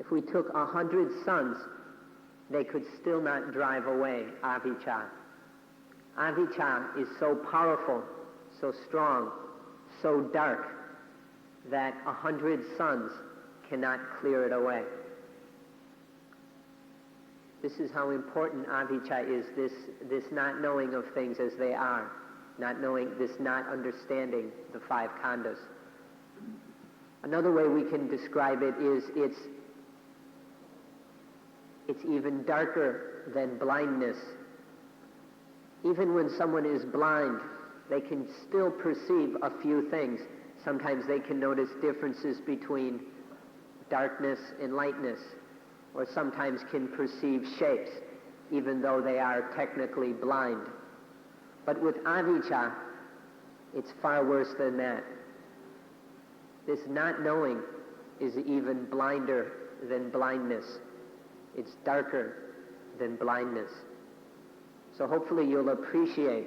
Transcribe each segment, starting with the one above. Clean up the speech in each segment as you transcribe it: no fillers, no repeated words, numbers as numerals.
If we took 100 suns, they could still not drive away avijja. Avijja is so powerful, so strong, so dark, that 100 suns cannot clear it away. This is how important avijja is, this not knowing of things as they are, not knowing, this not understanding the five khandhas. Another way we can describe it is it's even darker than blindness. Even when someone is blind, they can still perceive a few things. Sometimes they can notice differences between darkness and lightness, or sometimes can perceive shapes, even though they are technically blind. But with avijja, it's far worse than that. This not knowing is even blinder than blindness. It's darker than blindness. So hopefully you'll appreciate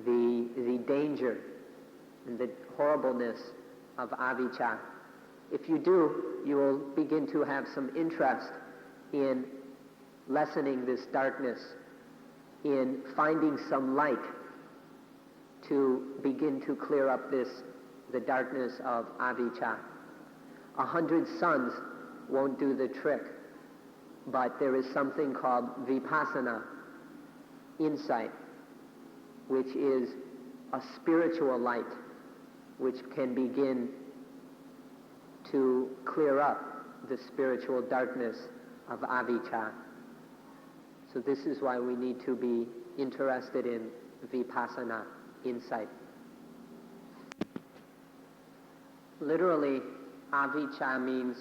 the danger and the horribleness of avijja. If you do, you will begin to have some interest in lessening this darkness, in finding some light to begin to clear up the darkness of avijja. 100 suns won't do the trick, but there is something called vipassana, insight, which is a spiritual light which can begin to clear up the spiritual darkness of avijja. So this is why we need to be interested in vipassana, insight. Literally, avijja means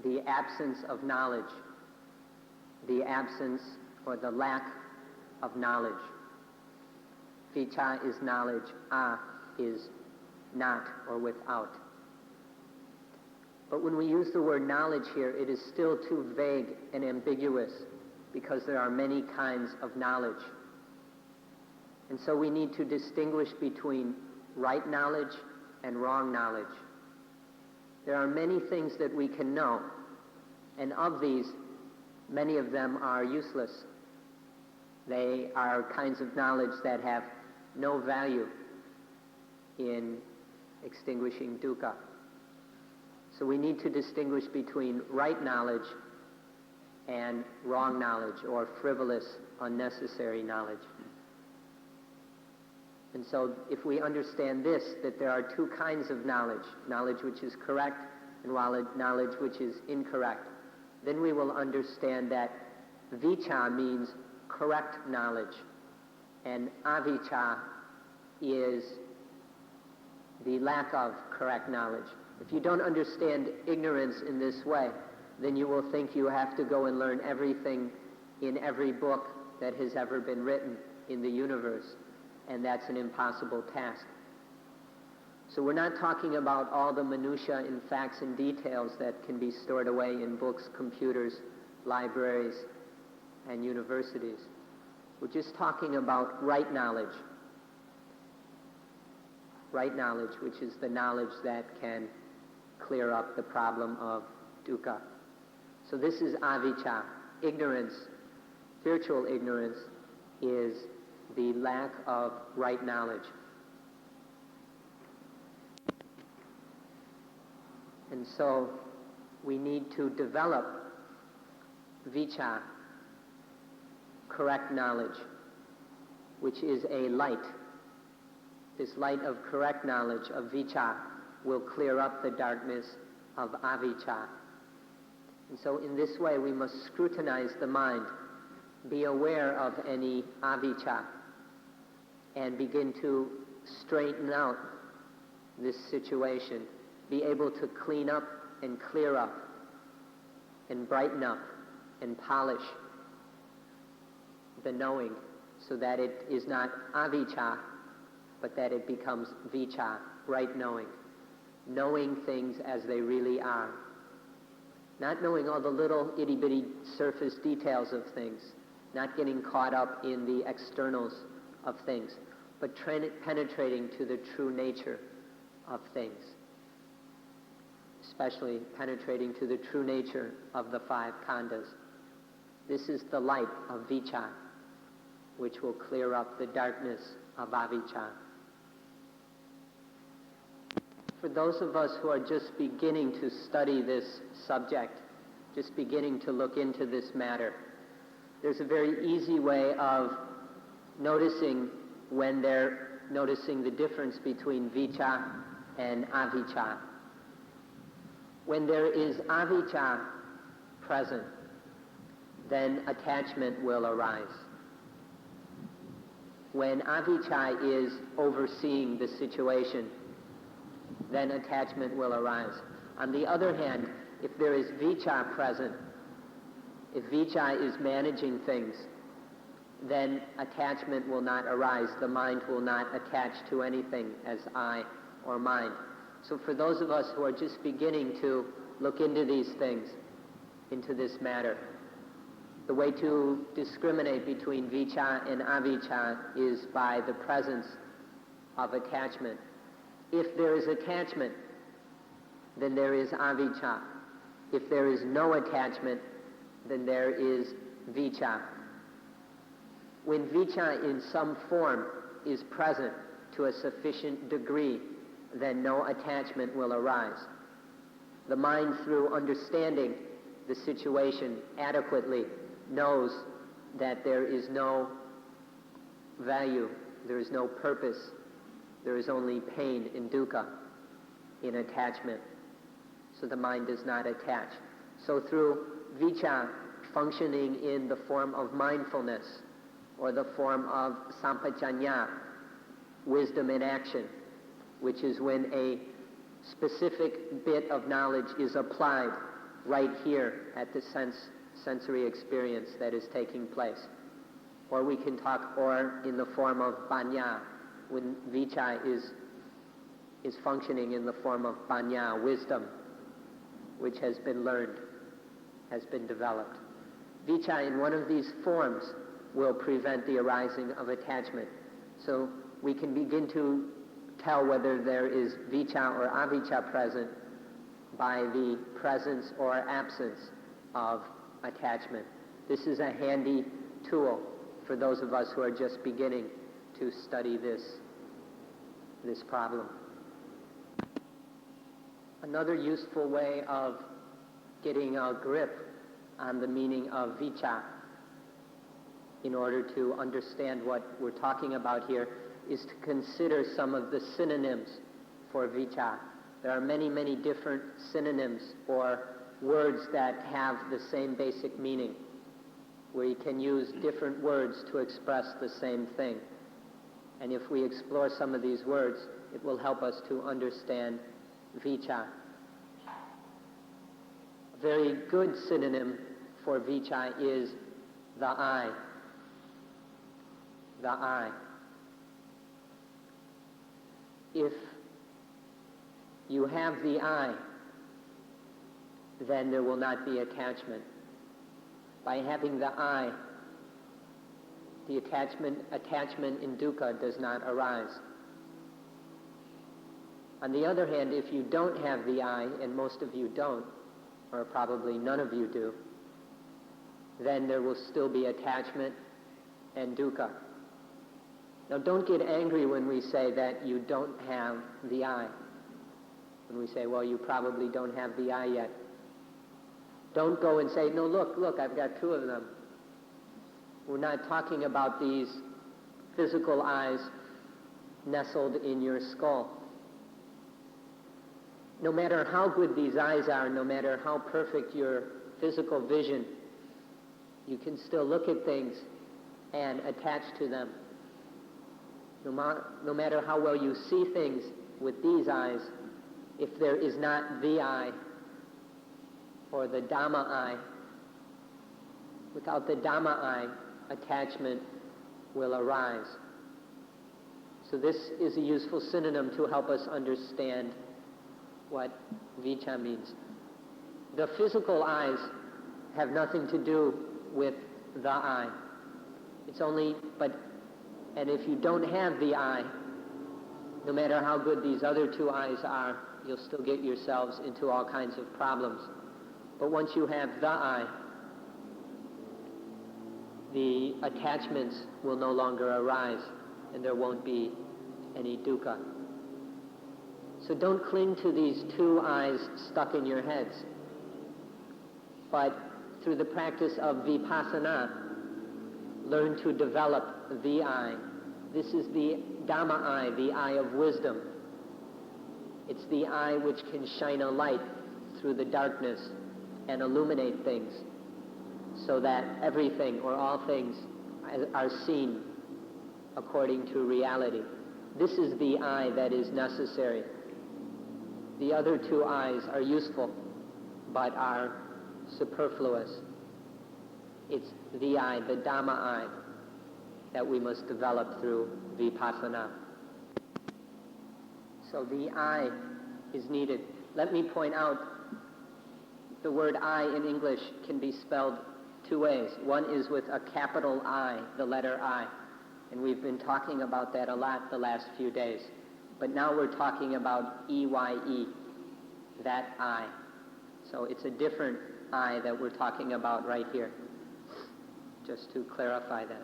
the absence of knowledge, the absence or the lack of knowledge. Vicca is knowledge, a is not or without. But when we use the word knowledge here, it is still too vague and ambiguous because there are many kinds of knowledge. And so we need to distinguish between right knowledge and wrong knowledge. There are many things that we can know, and of these, many of them are useless. They are kinds of knowledge that have no value in extinguishing dukkha. So we need to distinguish between right knowledge and wrong knowledge, or frivolous, unnecessary knowledge. And so if we understand this, that there are two kinds of knowledge, knowledge which is correct and knowledge which is incorrect, then we will understand that vicca means correct knowledge, and avicca is the lack of correct knowledge. If you don't understand ignorance in this way, then you will think you have to go and learn everything in every book that has ever been written in the universe, and that's an impossible task. So we're not talking about all the minutiae and facts and details that can be stored away in books, computers, libraries, and universities. We're just talking about right knowledge. Right knowledge, which is the knowledge that can clear up the problem of dukkha. So this is avicca. Ignorance, spiritual ignorance, is the lack of right knowledge. And so we need to develop vicca, correct knowledge, which is a light. This light of correct knowledge of vicca will clear up the darkness of avicca. And so in this way we must scrutinize the mind, be aware of any avicca, and begin to straighten out this situation, be able to clean up and clear up and brighten up and polish the knowing so that it is not avicca, but that it becomes vicca, right knowing. Knowing things as they really are. Not knowing all the little itty-bitty surface details of things. Not getting caught up in the externals of things, but penetrating to the true nature of things. especially penetrating to the true nature of the five khandhas. This is the light of vicca, which will clear up the darkness of avijja. For those of us who are just beginning to study this subject, just beginning to look into this matter, there's a very easy way of noticing when they're noticing the difference between vicca and avijja. When there is avijja present, then attachment will arise. When avijja is overseeing the situation, then attachment will arise. On the other hand, if there is vicca present, if vicca is managing things, then attachment will not arise. The mind will not attach to anything as I or mine. So for those of us who are just beginning to look into these things, into this matter, the way to discriminate between vicca and avijja is by the presence of attachment. If there is attachment, then there is avijja. If there is no attachment, then there is vicca. When vicca in some form is present to a sufficient degree, then no attachment will arise. The mind, through understanding the situation adequately, knows that there is no value, there is no purpose, there is only pain and dukkha in attachment. So the mind does not attach. So through vicca functioning in the form of mindfulness or the form of sampajanya, wisdom in action, which is when a specific bit of knowledge is applied right here at the sensory experience that is taking place. Or we can talk, or in the form of panya, when vicca is functioning in the form of panya, wisdom, which has been learned, has been developed. Vicca in one of these forms will prevent the arising of attachment. So we can begin to tell whether there is vicca or avijja present by the presence or absence of attachment. This is a handy tool for those of us who are just beginning to study this problem. Another useful way of getting a grip on the meaning of vicca, in order to understand what we're talking about here, is to consider some of the synonyms for vicca. There are many, many different synonyms or words that have the same basic meaning, where you can use different words to express the same thing. And if we explore some of these words, it will help us to understand vicca. A very good synonym for vicca is the I. The I. If you have the I, then there will not be attachment. By having the I, the attachment in dukkha does not arise. On the other hand, if you don't have the I, and most of you don't, or probably none of you do, then there will still be attachment and dukkha. Now don't get angry when we say that you don't have the I. When we say, well, you probably don't have the I yet. Don't go and say, no, look, I've got two of them. We're not talking about these physical eyes nestled in your skull. No matter how good these eyes are, no matter how perfect your physical vision, you can still look at things and attach to them. No matter how well you see things with these eyes, if there is not the I, or the Dhamma eye, without the Dhamma eye, attachment will arise. So this is a useful synonym to help us understand what vicca means. The physical eyes have nothing to do with the I. It's only, and if you don't have the I, no matter how good these other two eyes are, you'll still get yourselves into all kinds of problems. But once you have the I, the attachments will no longer arise, and there won't be any dukkha. So don't cling to these two I's stuck in your heads. But through the practice of vipassana, learn to develop the I. This is the Dhamma I, the eye of wisdom. It's the eye which can shine a light through the darkness and illuminate things so that everything or all things are seen according to reality. This is the eye that is necessary. The other two eyes are useful, but are superfluous. It's the eye, the Dhamma eye, that we must develop through vipassana. So the I is needed. Let me point out the word I in English can be spelled two ways. One is with a capital I, the letter I. And we've been talking about that a lot the last few days. But now we're talking about E-Y-E, that I. So it's a different I that we're talking about right here, just to clarify that.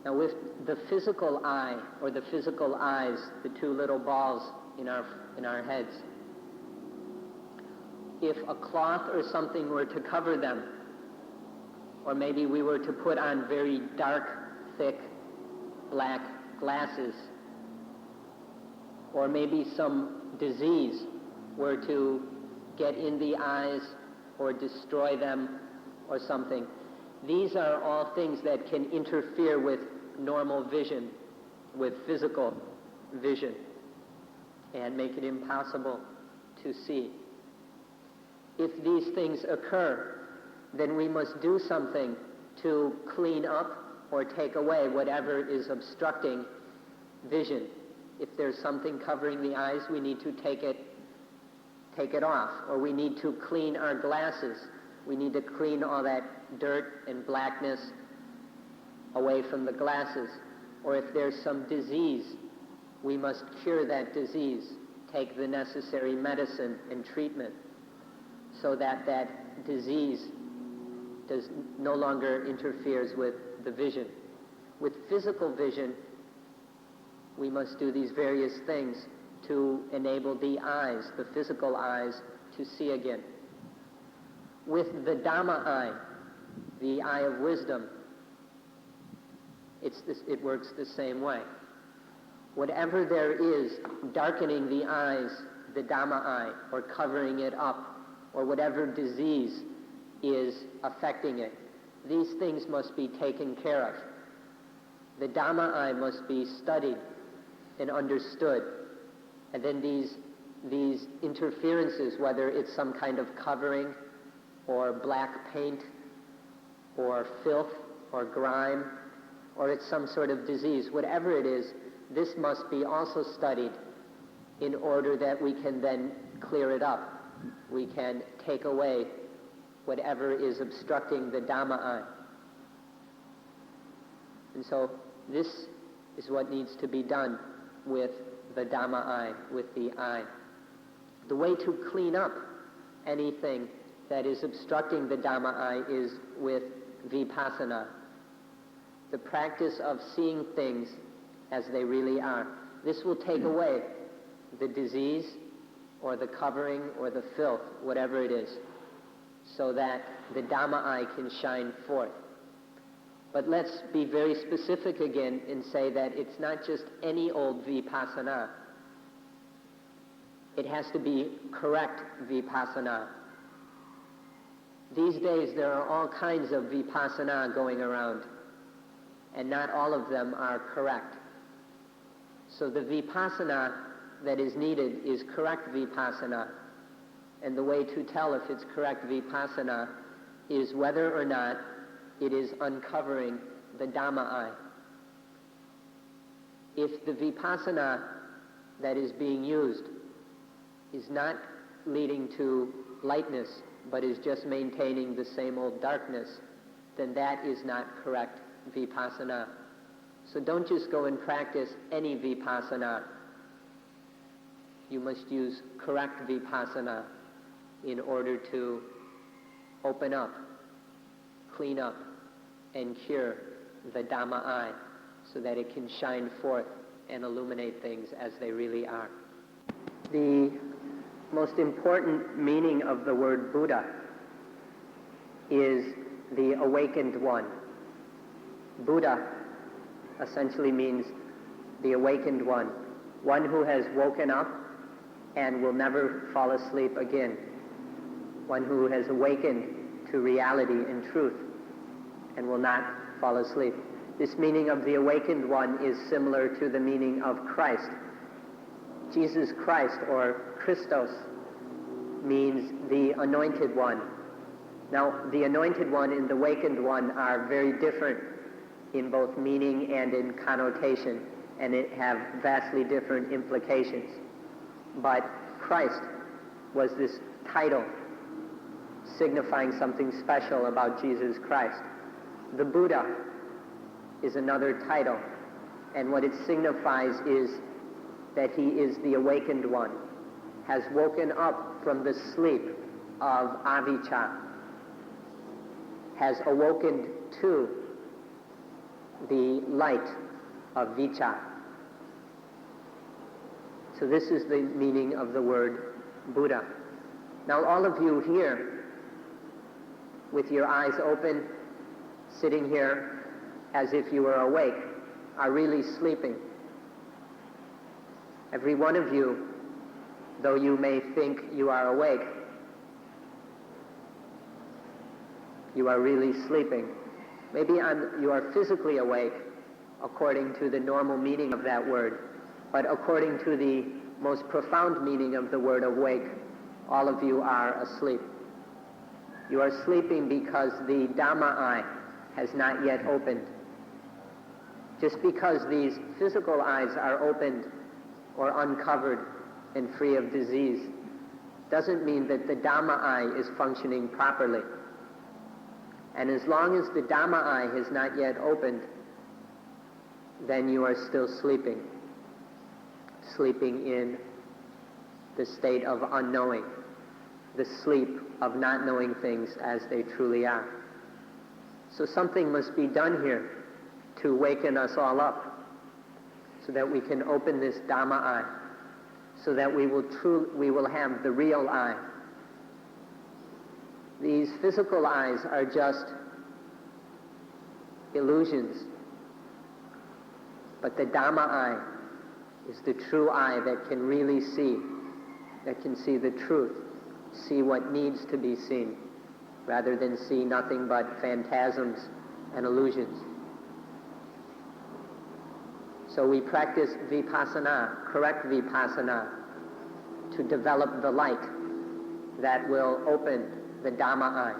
Now with the physical eye, or the physical eyes, the two little balls in our heads, if a cloth or something were to cover them, or maybe we were to put on very dark, thick, black glasses, or maybe some disease were to get in the eyes or destroy them or something, these are all things that can interfere with normal vision, with physical vision, and make it impossible to see. If these things occur, then we must do something to clean up or take away whatever is obstructing vision. If there's something covering the eyes, we need to take it off, or we need to clean our glasses. We need to clean all that dirt and blackness away from the glasses. Or if there's some disease, we must cure that disease, take the necessary medicine and treatment so that that disease no longer interferes with the vision. With physical vision, we must do these various things to enable the eyes, the physical eyes, to see again. With the Dhamma eye, the eye of wisdom, it works the same way. Whatever there is darkening the eyes, the Dhamma eye, or covering it up, or whatever disease is affecting it, these things must be taken care of. The Dhamma eye must be studied and understood. And then these interferences, whether it's some kind of covering, or black paint, or filth, or grime, or it's some sort of disease, whatever it is, this must be also studied in order that we can then clear it up. We can take away whatever is obstructing the Dhamma eye. And so this is what needs to be done with the Dhamma eye, with the eye. The way to clean up anything that is obstructing the Dhamma eye is with vipassana, the practice of seeing things as they really are. This will take away the disease or the covering or the filth, whatever it is, so that the Dhamma eye can shine forth. But let's be very specific again and say that it's not just any old vipassana. It has to be correct vipassana. These days there are all kinds of vipassana going around, and not all of them are correct. So the vipassana that is needed is correct vipassana. And the way to tell if it's correct vipassana is whether or not it is uncovering the Dhamma eye. If the vipassana that is being used is not leading to lightness, but is just maintaining the same old darkness, then that is not correct vipassana. So don't just go and practice any vipassana. You must use correct vipassana in order to open up, clean up, and cure the Dhamma eye so that it can shine forth and illuminate things as they really are. The most important meaning of the word Buddha is the awakened one. Buddha essentially means the awakened one who has woken up and will never fall asleep again, one who has awakened to reality and truth and will not fall asleep. This meaning of the awakened one is similar to the meaning of Christ. Jesus Christ, or Christos, means the anointed one. Now, the anointed one and the awakened one are very different in both meaning and in connotation, and it have vastly different implications. But Christ was this title signifying something special about Jesus Christ. The Buddha is another title, and what it signifies is that he is the awakened one, has woken up from the sleep of avijja, has awoken to the light of vicca. So this is the meaning of the word Buddha. Now all of you here, with your eyes open, sitting here as if you were awake, are really sleeping. Every one of you, though you may think you are awake, you are really sleeping. Maybe you are physically awake according to the normal meaning of that word, but according to the most profound meaning of the word awake, all of you are asleep. You are sleeping because the Dhamma eye has not yet opened. Just because these physical eyes are opened or uncovered and free of disease doesn't mean that the Dhamma eye is functioning properly. And as long as the Dhamma eye has not yet opened, then you are still sleeping. Sleeping in the state of unknowing, the sleep of not knowing things as they truly are. So something must be done here to waken us all up so that we can open this Dhamma eye, so that we will have the real eye. These physical eyes are just illusions, but the Dhamma eye is the true eye that can really see, that can see the truth, see what needs to be seen, rather than see nothing but phantasms and illusions. So we practice vipassana, correct vipassana, to develop the light that will open the Dhamma eye,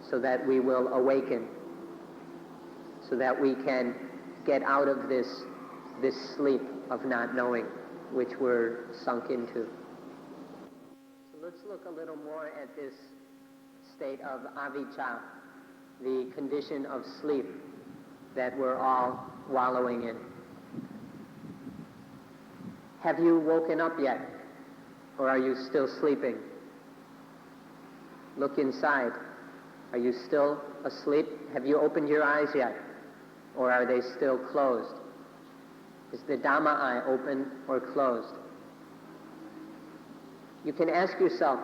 so that we will awaken, so that we can get out of this sleep of not knowing which we're sunk into. So let's look a little more at this state of avijja, the condition of sleep that we're all wallowing in. Have you woken up yet? Or are you still sleeping? Look inside. Are you still asleep? Have you opened your eyes yet? Or are they still closed? Is the Dhamma eye open or closed? You can ask yourself,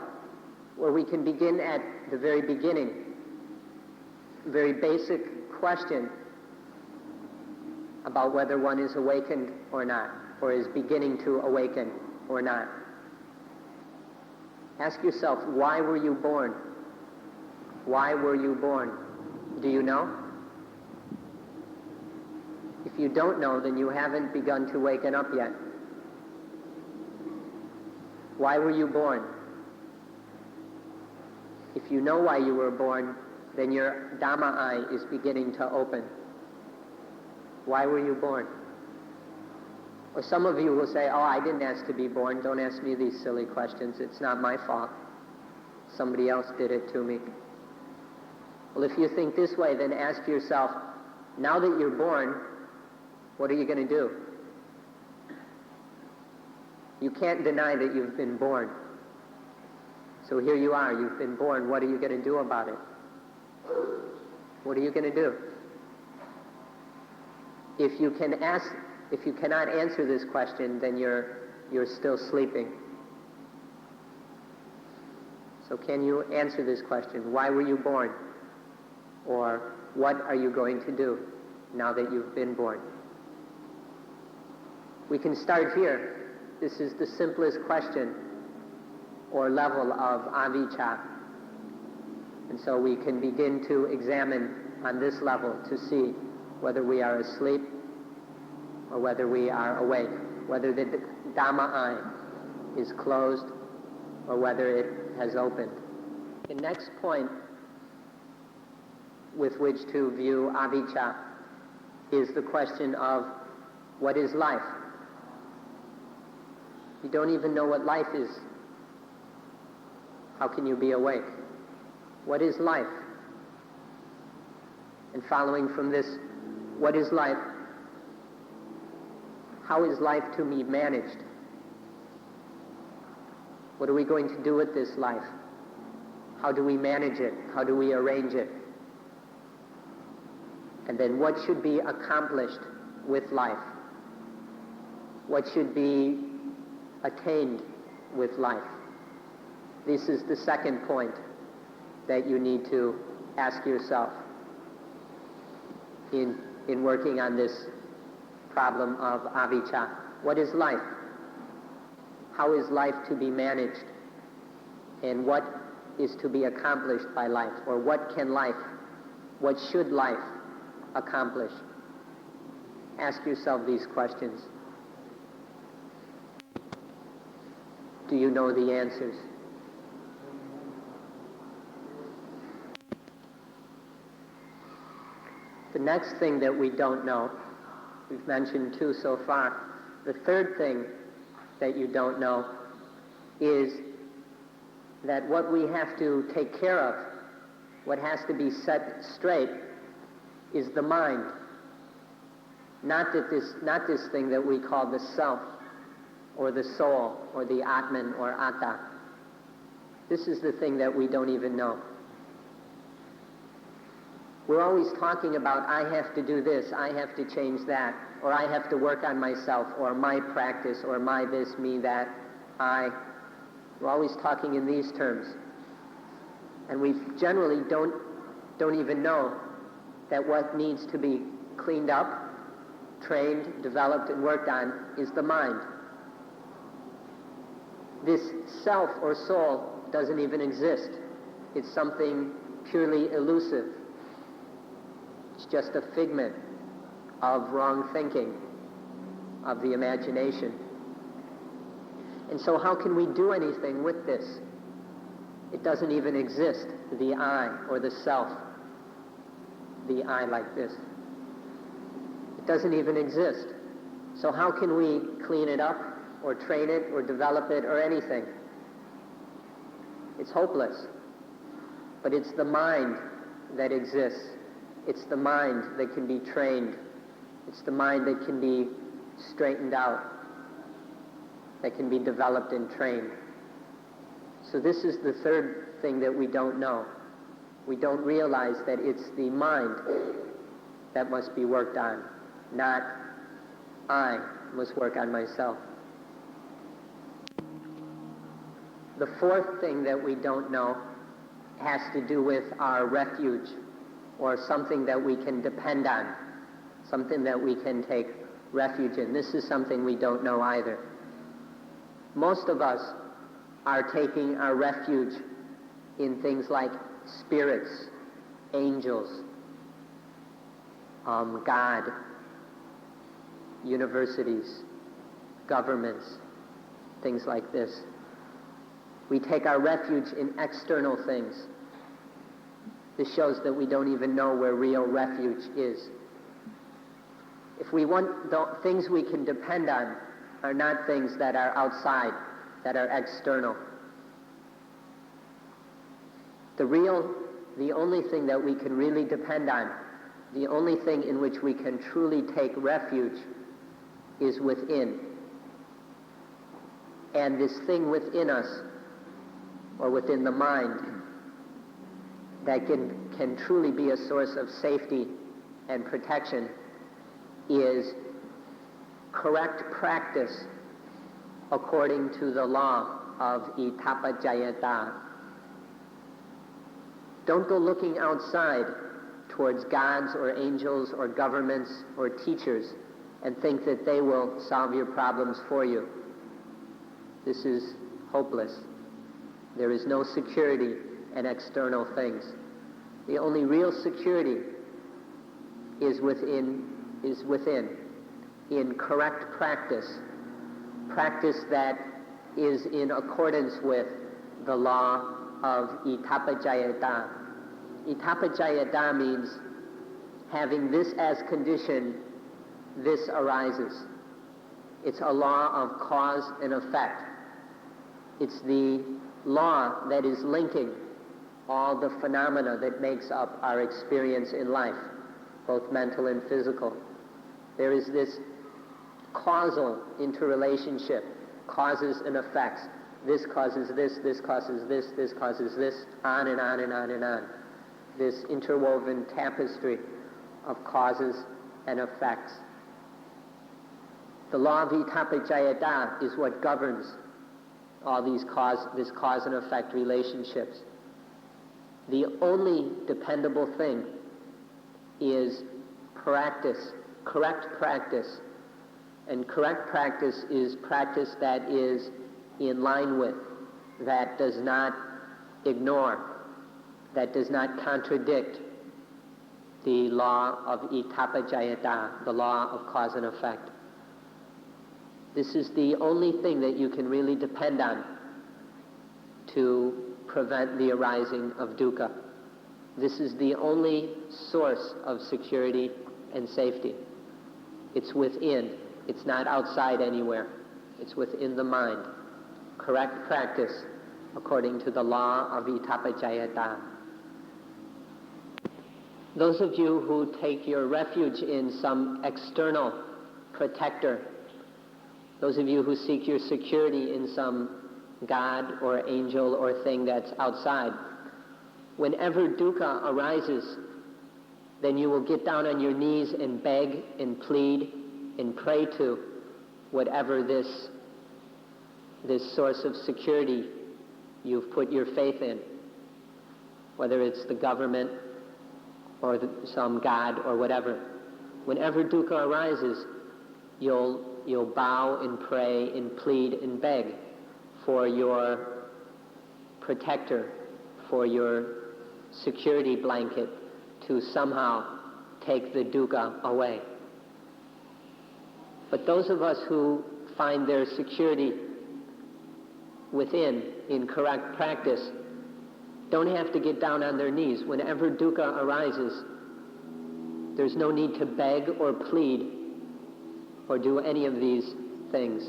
or we can begin at the very beginning, a very basic question about whether one is awakened or not, or is beginning to awaken or not. Ask yourself, why were you born? Why were you born? Do you know? If you don't know, then you haven't begun to waken up yet. Why were you born? If you know why you were born, then your Dhamma eye is beginning to open. Why were you born? Or some of you will say, oh, I didn't ask to be born. Don't ask me these silly questions. It's not my fault. Somebody else did it to me. Well, if you think this way, then ask yourself, now that you're born, what are you going to do? You can't deny that you've been born. So here you are, you've been born. What are you going to do about it? What are you going to do? If you cannot answer this question, then you're still sleeping. So can you answer this question? Why were you born? Or what are you going to do now that you've been born? We can start here. This is the simplest question or level of avijja. And so we can begin to examine on this level to see whether we are asleep or whether we are awake, whether the Dhamma eye is closed or whether it has opened. The next point with which to view avijja is the question of what is life? You don't even know what life is. How can you be awake? What is life? And following from this, what is life? How is life to be managed? What are we going to do with this life? How do we manage it? How do we arrange it? And then what should be accomplished with life? What should be attained with life? This is the second point that you need to ask yourself in working on this problem of avijja. What is life? How is life to be managed? And what is to be accomplished by life? Or what should life accomplish? Ask yourself these questions. Do you know the answers? The next thing that we don't know, we've mentioned two so far. The third thing that you don't know is that what we have to take care of, what has to be set straight, is the mind. Not this thing that we call the self, or the soul, or the Atman, or Atta. This is the thing that we don't even know. We're always talking about, I have to do this, I have to change that, or I have to work on myself, or my practice, or my this, me, that, I. We're always talking in these terms. And we generally don't even know that what needs to be cleaned up, trained, developed, and worked on is the mind. This self or soul doesn't even exist. It's something purely elusive. It's just a figment of wrong thinking, of the imagination. And so how can we do anything with this? It doesn't even exist, the I or the self, the I like this. It doesn't even exist. So how can we clean it up or train it or develop it or anything? It's hopeless. But it's the mind that exists. It's the mind that can be trained. It's the mind that can be straightened out, that can be developed and trained. So this is the third thing that we don't know. We don't realize that it's the mind that must be worked on, not I must work on myself. The fourth thing that we don't know has to do with our refuge, or something that we can depend on, something that we can take refuge in. This is something we don't know either. Most of us are taking our refuge in things like spirits, angels, God, universities, governments, things like this. We take our refuge in external things. This shows that we don't even know where real refuge is. If we want the things we can depend on are not things that are outside, that are external. The only thing that we can really depend on, the only thing in which we can truly take refuge is within. And this thing within us, or within the mind, that can truly be a source of safety and protection is correct practice according to the law of itapajayata. Don't go looking outside towards gods or angels or governments or teachers and think that they will solve your problems for you. This is hopeless. There is no security in external things. The only real security is within, in correct practice that is in accordance with the law of itapajayata. Itapajayata means having this as condition, this arises. It's a law of cause and effect. It's the law that is linking all the phenomena that makes up our experience in life, both mental and physical. There is this causal interrelationship, causes and effects. This causes this causes this causes this, on and on and on and on. This interwoven tapestry of causes and effects. The law of itapajayata is what governs all this cause and effect relationships. The only dependable thing is practice, correct practice. And correct practice is practice that is in line with, that does not ignore, that does not contradict the law of itapajayata, the law of cause and effect. This is the only thing that you can really depend on to prevent the arising of dukkha. This is the only source of security and safety. It's within. It's not outside anywhere. It's within the mind. Correct practice according to the law of itapajayata. Those of you who take your refuge in some external protector, those of you who seek your security in some god or angel or thing that's outside, whenever dukkha arises, then you will get down on your knees and beg and plead and pray to whatever this source of security you've put your faith in, whether it's the government or some god or whatever. Whenever dukkha arises, you'll bow and pray and plead and beg for your protector, for your security blanket to somehow take the dukkha away. But those of us who find their security within, in correct practice, don't have to get down on their knees. Whenever dukkha arises, there's no need to beg or plead or do any of these things.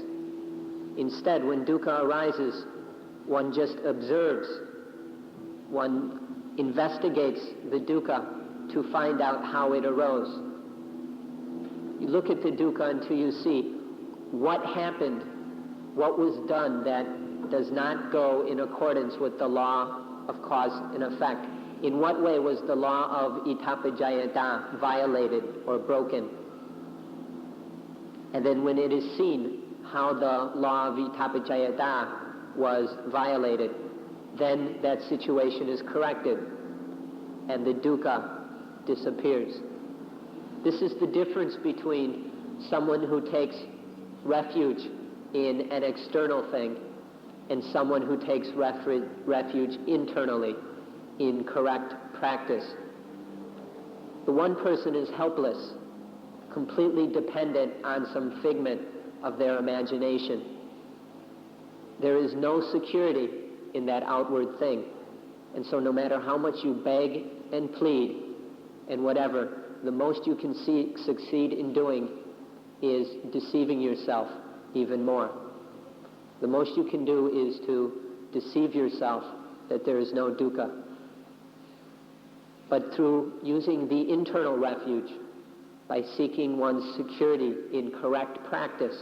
Instead, when dukkha arises, one just observes. One investigates the dukkha to find out how it arose. You look at the dukkha until you see what happened, what was done that does not go in accordance with the law of cause and effect. In what way was the law of itapajayata violated or broken? And then when it is seen how the law of itapajayata was violated, then that situation is corrected and the dukkha disappears. This is the difference between someone who takes refuge in an external thing and someone who takes refuge internally in correct practice. The one person is helpless, completely dependent on some figment of their imagination. There is no security in that outward thing. And so no matter how much you beg and plead and whatever, the most you can succeed in doing is deceiving yourself even more. The most you can do is to deceive yourself that there is no dukkha. But through using the internal refuge, by seeking one's security in correct practice,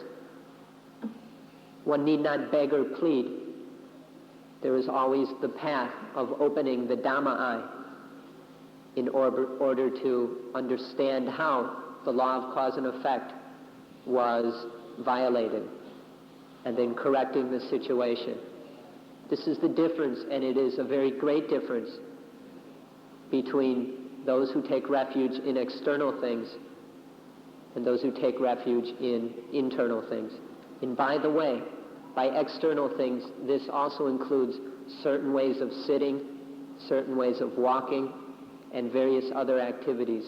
One need not beg or plead. There is always the path of opening the Dhamma eye in order to understand how the law of cause and effect was violated, and then correcting the situation. This is the difference, and it is a very great difference between those who take refuge in external things and those who take refuge in internal things. And by the way, by external things, this also includes certain ways of sitting, certain ways of walking, and various other activities.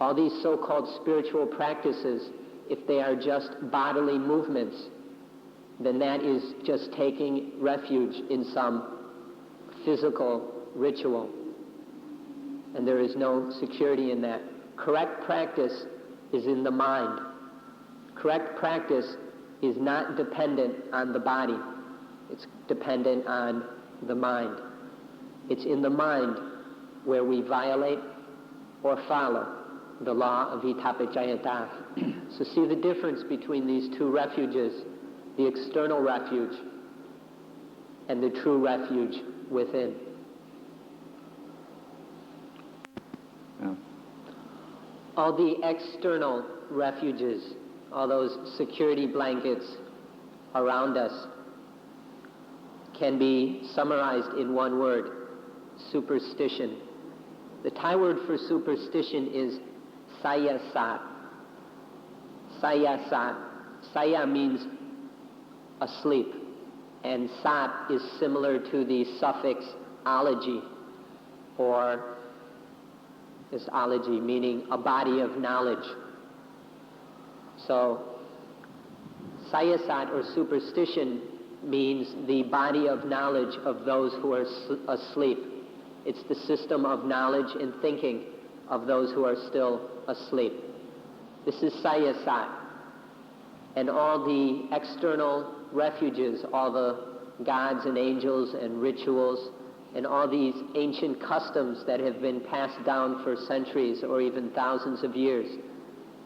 All these so-called spiritual practices, if they are just bodily movements, then that is just taking refuge in some physical ritual. And there is no security in that. Correct practice is in the mind. Correct practice is not dependent on the body. It's dependent on the mind. It's in the mind where we violate or follow the law of itapicayata. So see the difference between these two refuges, the external refuge and the true refuge within. Yeah. All the external refuges, all those security blankets around us, can be summarized in one word: superstition. The Thai word for superstition is sayasat. Sayasat. Saya means asleep, and sat is similar to the suffix ology, or is ology, meaning a body of knowledge. So sayasat, or superstition, means the body of knowledge of those who are asleep. It's the system of knowledge and thinking of those who are still asleep. This is sayasat. And all the external refuges, all the gods and angels and rituals, and all these ancient customs that have been passed down for centuries or even thousands of years,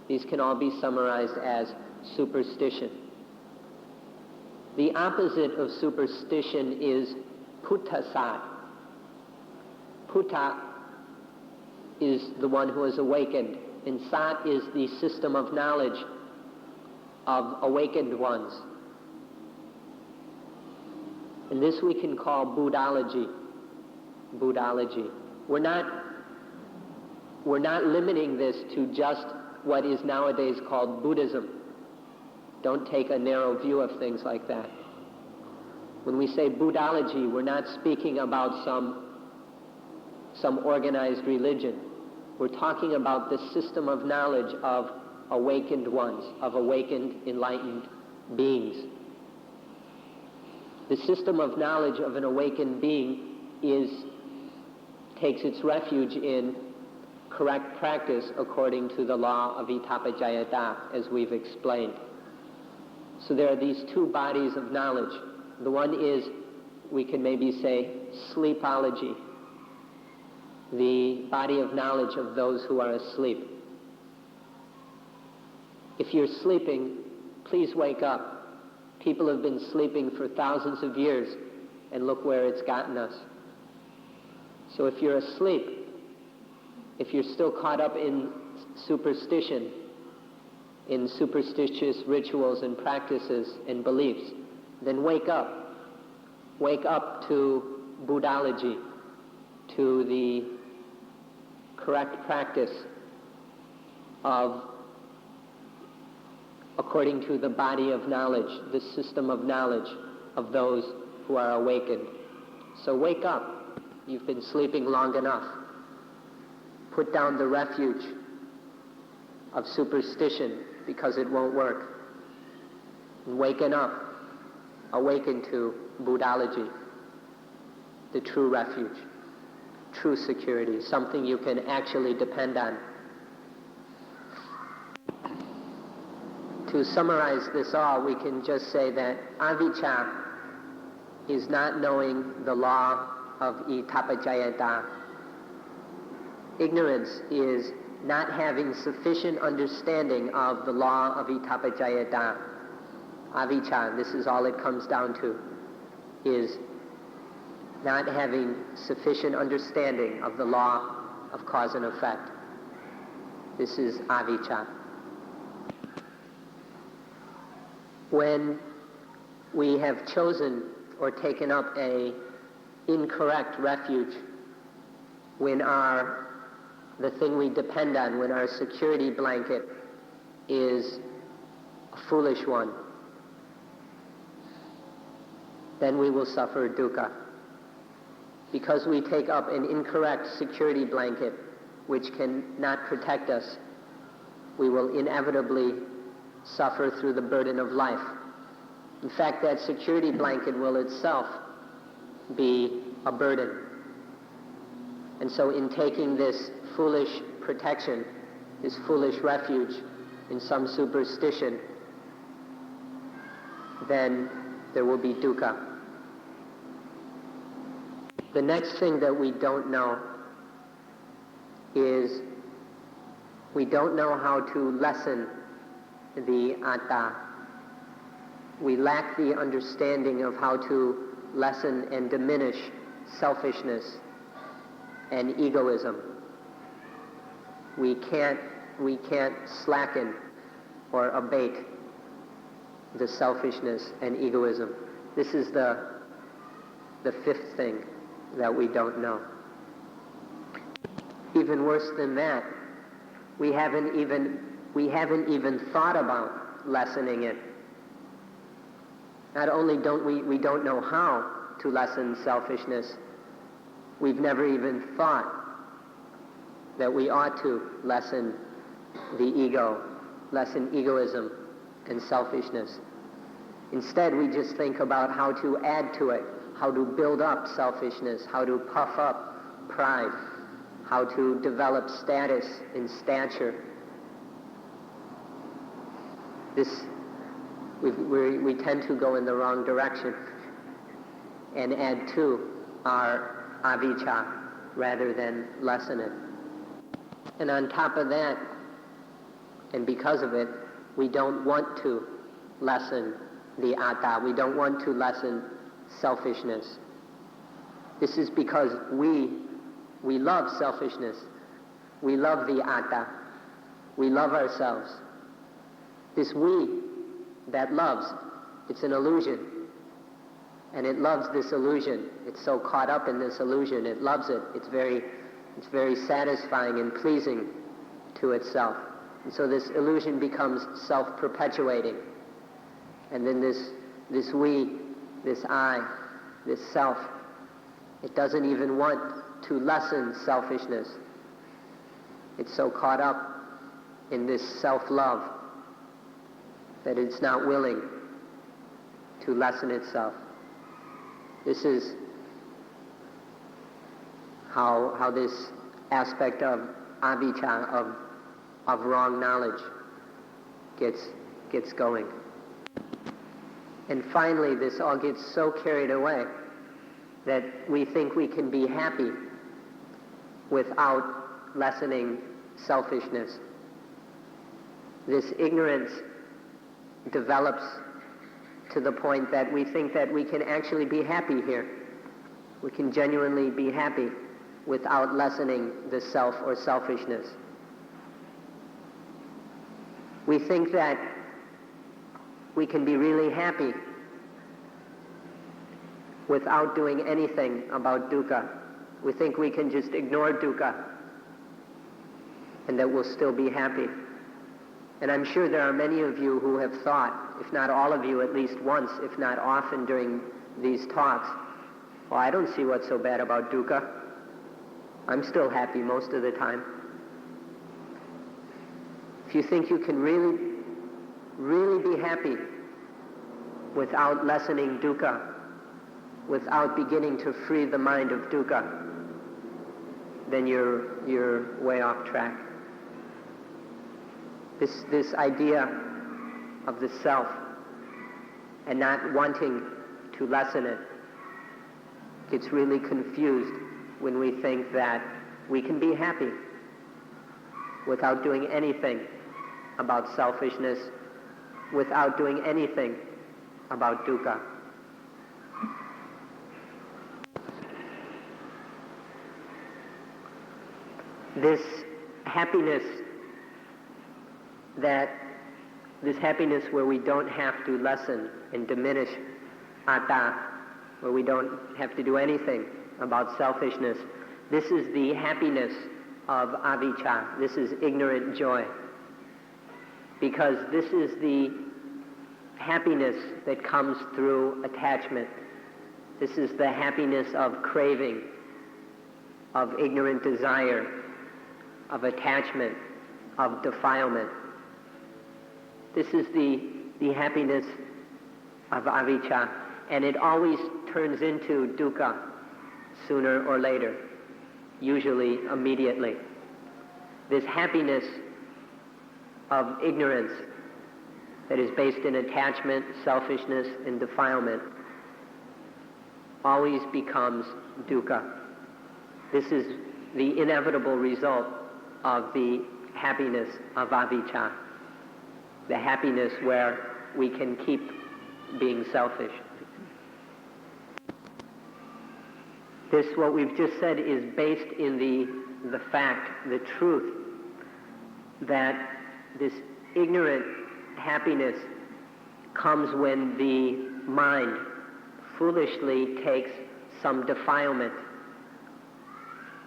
these can all be summarized as superstition. The opposite of superstition is Buddhadasa. Buddha is the one who is awakened, and Sat is the system of knowledge of awakened ones. And this we can call Buddhology. Buddhology. We're not limiting this to just what is nowadays called Buddhism. Don't take a narrow view of things like that. When we say Buddhology, we're not speaking about some organized religion. We're talking about the system of knowledge of awakened ones, of awakened, enlightened beings. The system of knowledge of an awakened being takes its refuge in correct practice according to the law of itapicayata, as we've explained. So there are these two bodies of knowledge. The one is, we can maybe say, sleepology, the body of knowledge of those who are asleep. If you're sleeping, please wake up. People have been sleeping for thousands of years, and look where it's gotten us. So if you're asleep, if you're still caught up in superstition, in superstitious rituals and practices and beliefs, then wake up. Wake up to Buddhology, to the correct practice of, according to the body of knowledge, the system of knowledge of those who are awakened. So wake up. You've been sleeping long enough. Put down the refuge of superstition, because it won't work. And waken up. Awaken to Buddhology, the true refuge, true security, something you can actually depend on. To summarize this all, we can just say that avijja is not knowing the law of itapicayata. Ignorance is not having sufficient understanding of the law of itapicayata. Avijja, this is all it comes down to, is not having sufficient understanding of the law of cause and effect. This is avijja. When we have chosen or taken up a incorrect refuge, when the thing we depend on, when our security blanket is a foolish one, then we will suffer dukkha. Because we take up an incorrect security blanket which cannot protect us, we will inevitably suffer through the burden of life. In fact, that security blanket will itself be a burden. And so in taking this foolish protection, this foolish refuge in some superstition, then there will be dukkha. The next thing that we don't know is we don't know how to lessen the atta. We lack the understanding of how to lessen and diminish selfishness and egoism. We can't slacken or abate the selfishness and egoism. This is the fifth thing that we don't know. Even worse than that, we haven't even thought about lessening it. Not only don't we don't know how to lessen selfishness, we've never even thought that we ought to lessen the ego, lessen egoism and selfishness. Instead, we just think about how to add to it, how to build up selfishness, how to puff up pride, how to develop status and stature. We tend to go in the wrong direction and add to our avijja rather than lessen it. And on top of that, and because of it, we don't want to lessen the atta. We don't want to lessen selfishness. This is because we love selfishness. We love the atta. We love ourselves. This we that loves, it's an illusion. And it loves this illusion. It's so caught up in this illusion. It loves it. It's very satisfying and pleasing to itself. And so this illusion becomes self-perpetuating. And then this we, this I, this self, it doesn't even want to lessen selfishness. It's so caught up in this self-love that it's not willing to lessen itself. This is how this aspect of avijja, of wrong knowledge, gets going. And finally, this all gets so carried away that we think we can be happy without lessening selfishness. This ignorance develops to the point that we think that we can actually be happy here. We can genuinely be happy without lessening the self or selfishness. We think that we can be really happy without doing anything about dukkha. We think we can just ignore dukkha and that we'll still be happy. And I'm sure there are many of you who have thought, if not all of you at least once, if not often during these talks, well, I don't see what's so bad about dukkha. I'm still happy most of the time. If you think you can really be happy without lessening dukkha, without beginning to free the mind of dukkha, then you're way off track. This idea of the self and not wanting to lessen it gets really confused when we think that we can be happy without doing anything about selfishness, without doing anything about dukkha. This happiness where we don't have to lessen and diminish atta, where we don't have to do anything about selfishness, this is the happiness of avijja. This is ignorant joy. Because this is the happiness that comes through attachment. This is the happiness of craving, of ignorant desire, of attachment, of defilement. This is the happiness of avijja, and it always turns into dukkha sooner or later, usually immediately. This happiness of ignorance that is based in attachment, selfishness, and defilement always becomes dukkha. This is the inevitable result of the happiness of avijja, the happiness where we can keep being selfish. This, what we've just said, is based in the fact, the truth, that this ignorant happiness comes when the mind foolishly takes some defilement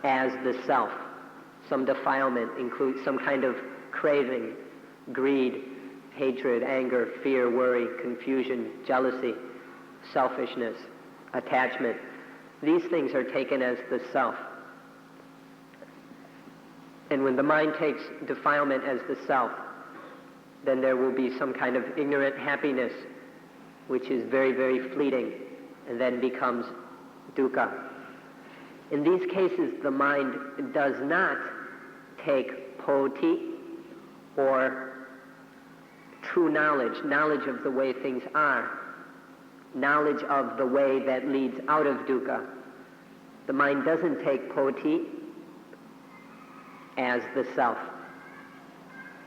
as the self. Some defilement includes some kind of craving, greed, hatred, anger, fear, worry, confusion, jealousy, selfishness, attachment. These things are taken as the self. And when the mind takes defilement as the self, then there will be some kind of ignorant happiness, which is very, very fleeting, and then becomes dukkha. In these cases, the mind does not take poti, or true knowledge of the way things are, knowledge of the way that leads out of dukkha. The mind doesn't take poti as the self.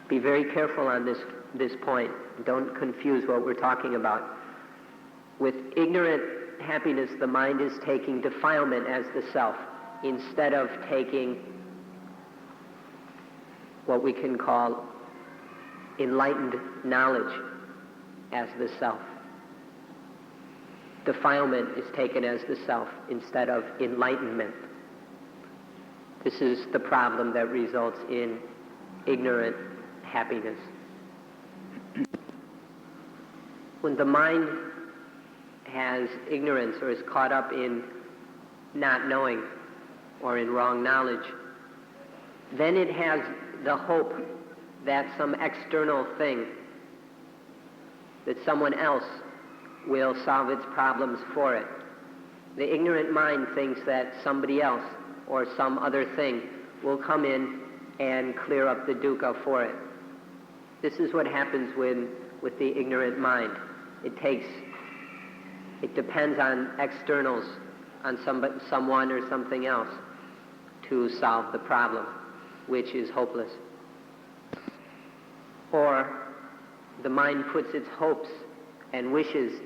Be very careful on this point. Don't confuse what we're talking about. With ignorant happiness, the mind is taking defilement as the self, instead of taking what we can call enlightened knowledge as the self. Defilement is taken as the self instead of enlightenment. This is the problem that results in ignorant happiness. When the mind has ignorance or is caught up in not knowing or in wrong knowledge, then it has the hope that some external thing, that someone else will solve its problems for it. The ignorant mind thinks that somebody else or some other thing will come in and clear up the dukkha for it. This is what happens with the ignorant mind. It depends on externals, on someone or something else to solve the problem, which is hopeless. Or the mind puts its hopes and wishes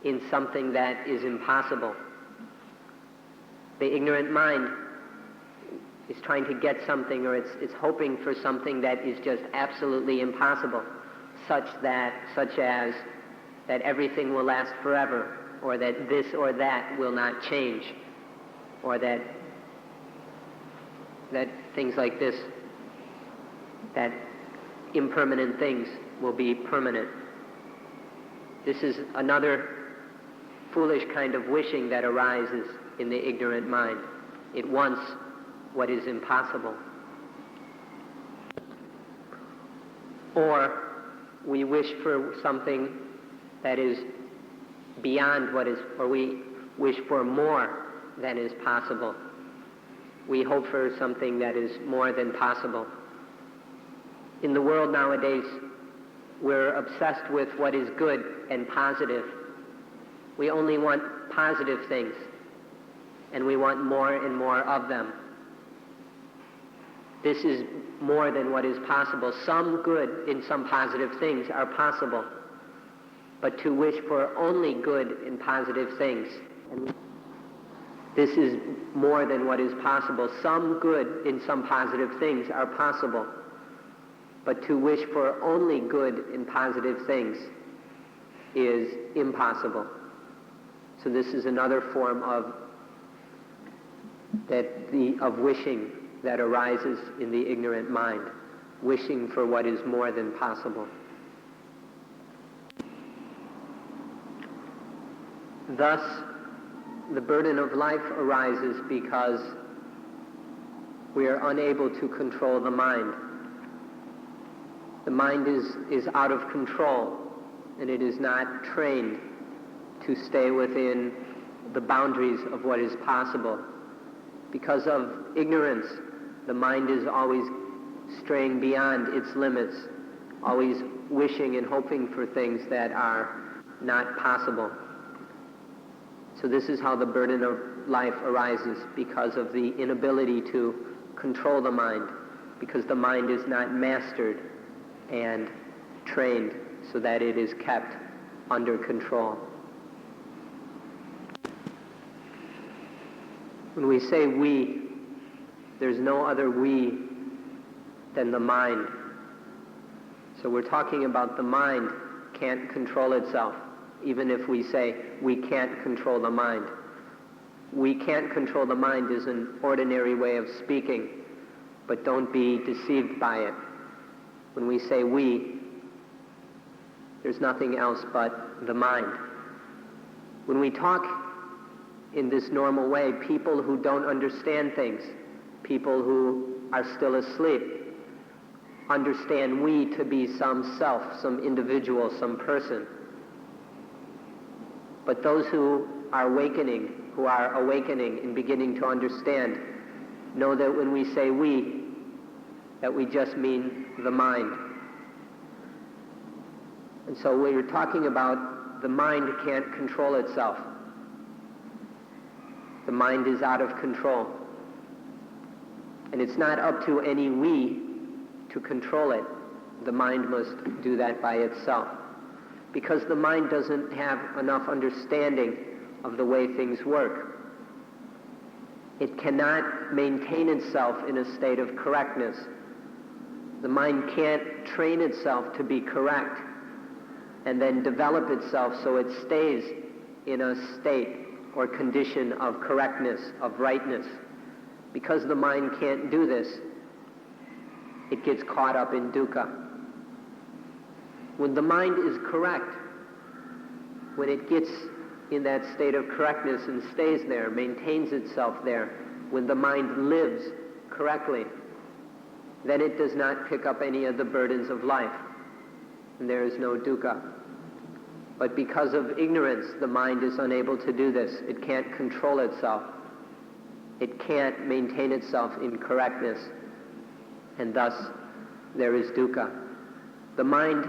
in something that is impossible. The ignorant mind is trying to get something, or it's hoping for something that is just absolutely impossible, such as that everything will last forever, or that this or that will not change, or that things like this, that impermanent things will be permanent. This is another foolish kind of wishing that arises in the ignorant mind. It wants what is impossible. Or we wish for something that is beyond what is, or we wish for more than is possible. We hope for something that is more than possible. In the world nowadays, we're obsessed with what is good and positive. We only want positive things, and we want more and more of them. This is more than what is possible. Some good in some positive things are possible, but to wish for only good and positive things. And this is more than what is possible. Some good and some positive things are possible, but to wish for only good and positive things is impossible. So this is another form of wishing that arises in the ignorant mind, wishing for what is more than possible. Thus, the burden of life arises because we are unable to control the mind. The mind is out of control, and it is not trained to stay within the boundaries of what is possible. Because of ignorance, the mind is always straying beyond its limits, always wishing and hoping for things that are not possible. So this is how the burden of life arises, because of the inability to control the mind, because the mind is not mastered and trained so that it is kept under control. When we say we, there's no other we than the mind. So we're talking about the mind can't control itself, even if we say we can't control the mind. We can't control the mind is an ordinary way of speaking, but don't be deceived by it. When we say we, there's nothing else but the mind. When we talk in this normal way, people who don't understand things, people who are still asleep, understand we to be some self, some individual, some person. But those who are awakening and beginning to understand, know that when we say we, that we just mean the mind. And so when you're talking about the mind can't control itself, the mind is out of control. And it's not up to any we to control it. The mind must do that by itself. Because the mind doesn't have enough understanding of the way things work. It cannot maintain itself in a state of correctness. The mind can't train itself to be correct and then develop itself so it stays in a state or condition of correctness, of rightness. Because the mind can't do this, it gets caught up in dukkha. When the mind is correct, when it gets in that state of correctness and stays there, maintains itself there, when the mind lives correctly, then it does not pick up any of the burdens of life, and there is no dukkha. But because of ignorance, the mind is unable to do this. It can't control itself. It can't maintain itself in correctness, and thus there is dukkha. The mind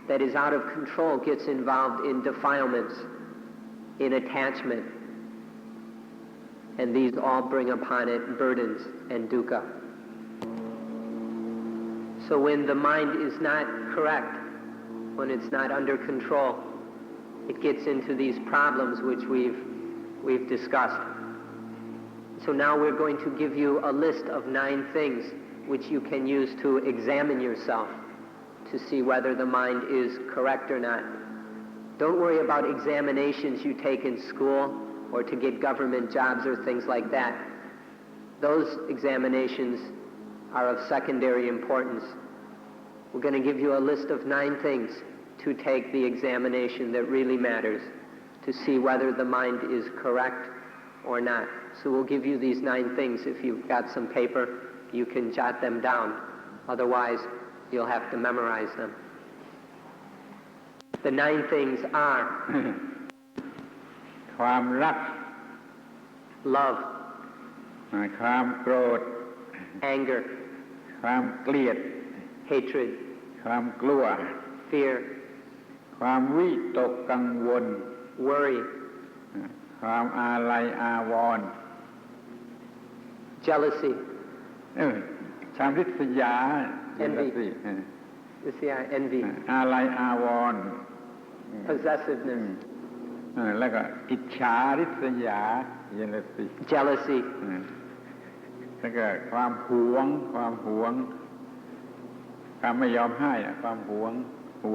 that is out of control gets involved in defilements, in attachment, and these all bring upon it burdens and dukkha. So when the mind is not correct, when it's not under control, it gets into these problems which we've discussed. So now we're going to give you a list of 9 things which you can use to examine yourself to see whether the mind is correct or not. Don't worry about examinations you take in school or to get government jobs or things like that. Those examinations are of secondary importance. We're going to give you a list of 9 things to take the examination that really matters, to see whether the mind is correct or not. So we'll give you these 9 things. If you've got some paper, you can jot them down. Otherwise, you'll have to memorize them. The 9 things are ความรัก love, ความโกรธ anger, ความเกลียด hatred, ความกลัว fear, ความวิตกกังวล worry, ความอาลัยอาวรณ์ jealousy, ชามริษยา envy, envy, อาลัยอาวรณ์ possessiveness แล้วก็อิจฉาริษยา jealousy แล้วก็ความหวงความไม่ยอมให้ความหว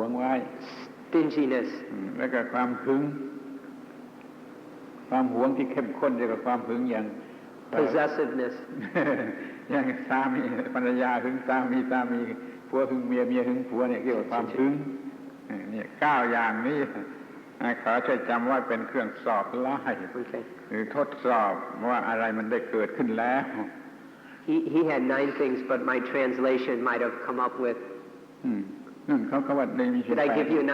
งไว้ stinginess แล้วก็ความหึงความหวงที่เข้มข้นเรียกว่าความหึงอย่าง possessiveness อย่างสามีภรรยาหึงสามีผัวหึงเมียหึงผัวเนี่ยเรียกว่าความหึงนี่9อย่างนี้ขอช่วยจำไว้เป็นเครื่องสอบไล่หรือทดสอบว่าอะไรมันได้เกิดขึ้นแล้ว He had 9 things, but my translation might have come up with. เขาว่าได้มี Did I give you 9?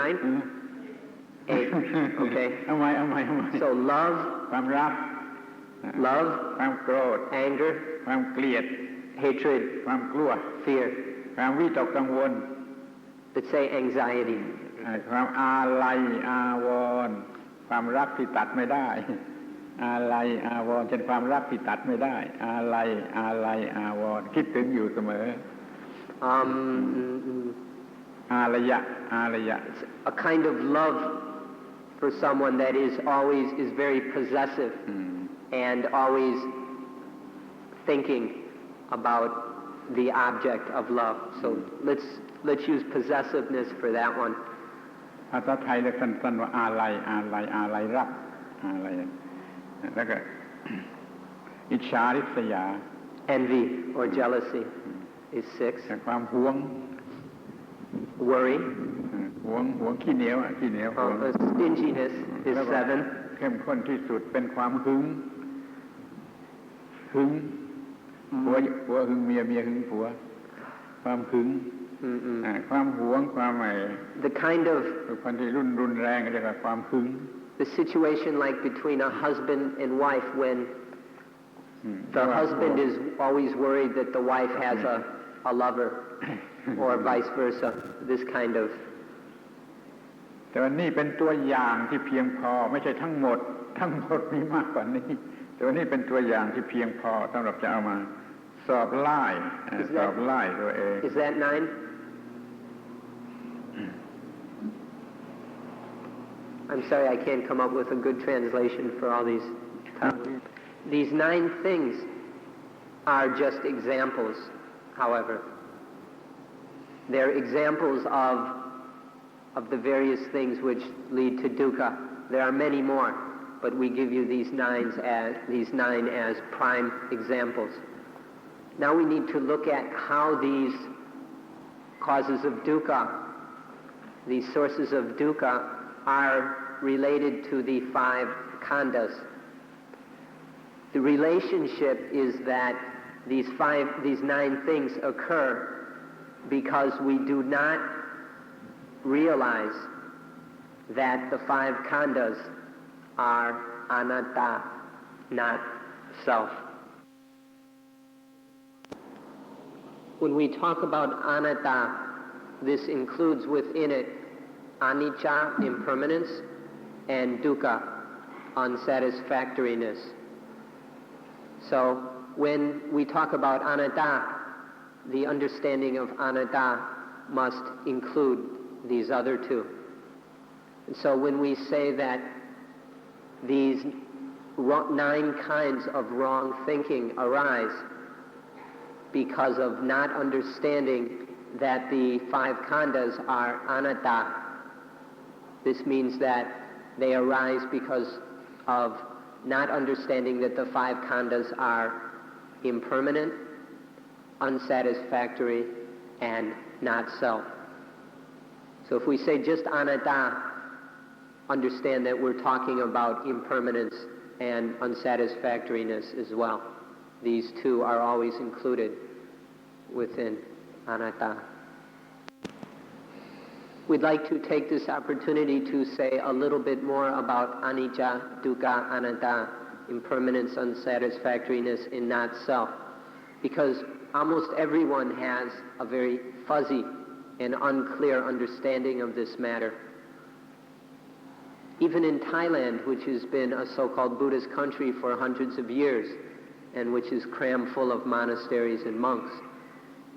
8. Okay. เอาใหม่ So love, ความรัก ความโกรธ anger, ความเกลียด hatred, ความกลัว fear. ความวิตกกังวล Let's say anxiety. ความอาลัยอาวรณ์ความรักที่ตัดไม่ได้อาลัยอาวรณ์เช่นความรักที่ตัดไม่ได้อาลัยอาวรณ์คิดถึงอยู่เสมออาลัยะ A kind of love for someone that is very possessive and always thinking about the object of love. So let's use possessiveness for that one. ภาษาไทยเรียกสั้นๆว่าอาลัยรักอาลัยแล้วก็อิจฉาริษยา Envy or jealousy is 6. ความหวง Worry. หวงขี้เหนียวหวง Stinginess is 7. เข้มข้นที่สุดเป็นความหึงผัวหึงเมียหึงผัวความหึงความหวงความใหม่ The kind of ความที่รุนแรงเรียกว่าความหึง the situation like between a husband and wife when the husband is always worried that the wife has a lover or vice versa. This kind of แต่ว่านี่เป็นตัวอย่างที่เพียงพอไม่ใช่ทั้งหมดมีมากกว่านี้แต่ว่านี่เป็นตัวอย่างที่เพียงพอสำหรับจะเอามาสอบไล่ตัวเอง Is that 9? I'm sorry, I can't come up with a good translation for all these topics. These 9 things are just examples, however. They're examples of the various things which lead to dukkha. There are many more, but we give you these 9 as prime examples. Now we need to look at how these causes of dukkha, these sources of dukkha, are related to the 5 khandhas. The relationship is that these 9 things occur because we do not realize that the 5 khandhas are anatta, not self. When we talk about anatta, this includes within it anicca, impermanence, and dukkha, unsatisfactoriness. So when we talk about anatta, the understanding of anatta must include these other 2. And so when we say that these 9 kinds of wrong thinking arise because of not understanding that the 5 khandhas are anatta, this means that they arise because of not understanding that the 5 khandhas are impermanent, unsatisfactory, and not self. So if we say just anatta, understand that we're talking about impermanence and unsatisfactoriness as well. These 2 are always included within anatta. We'd like to take this opportunity to say a little bit more about anicca, dukkha, anatta, impermanence, unsatisfactoriness, and not self, because almost everyone has a very fuzzy and unclear understanding of this matter. Even in Thailand, which has been a so-called Buddhist country for hundreds of years, and which is crammed full of monasteries and monks,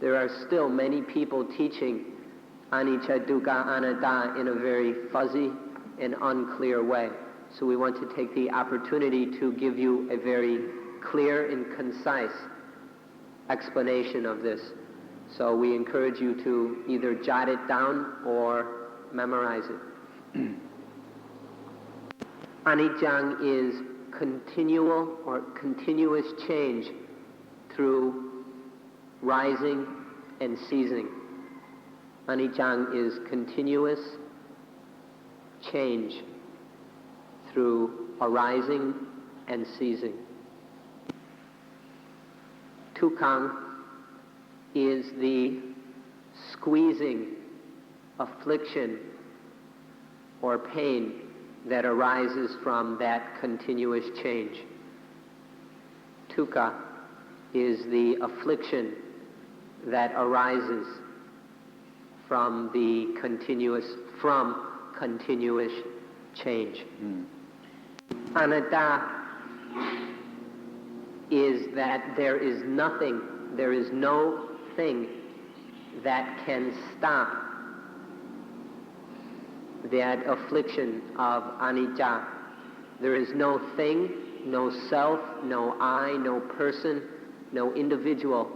there are still many people teaching anicca, dukkha, anatta in a very fuzzy an unclear way. So we want to take the opportunity to give you a very clear and concise explanation of this. So we encourage you to either jot it down or memorize it. Anicca is continual or continuous change through rising and ceasing. Anicca is continuous change through arising and ceasing. Dukkha is the squeezing, affliction, or pain that arises from that continuous change. Dukkha is the affliction that arises from the continuous change. Anatta is that there is nothing, there is no thing that can stop that affliction of anicca. There is no thing, no self, no I, no person, no individual.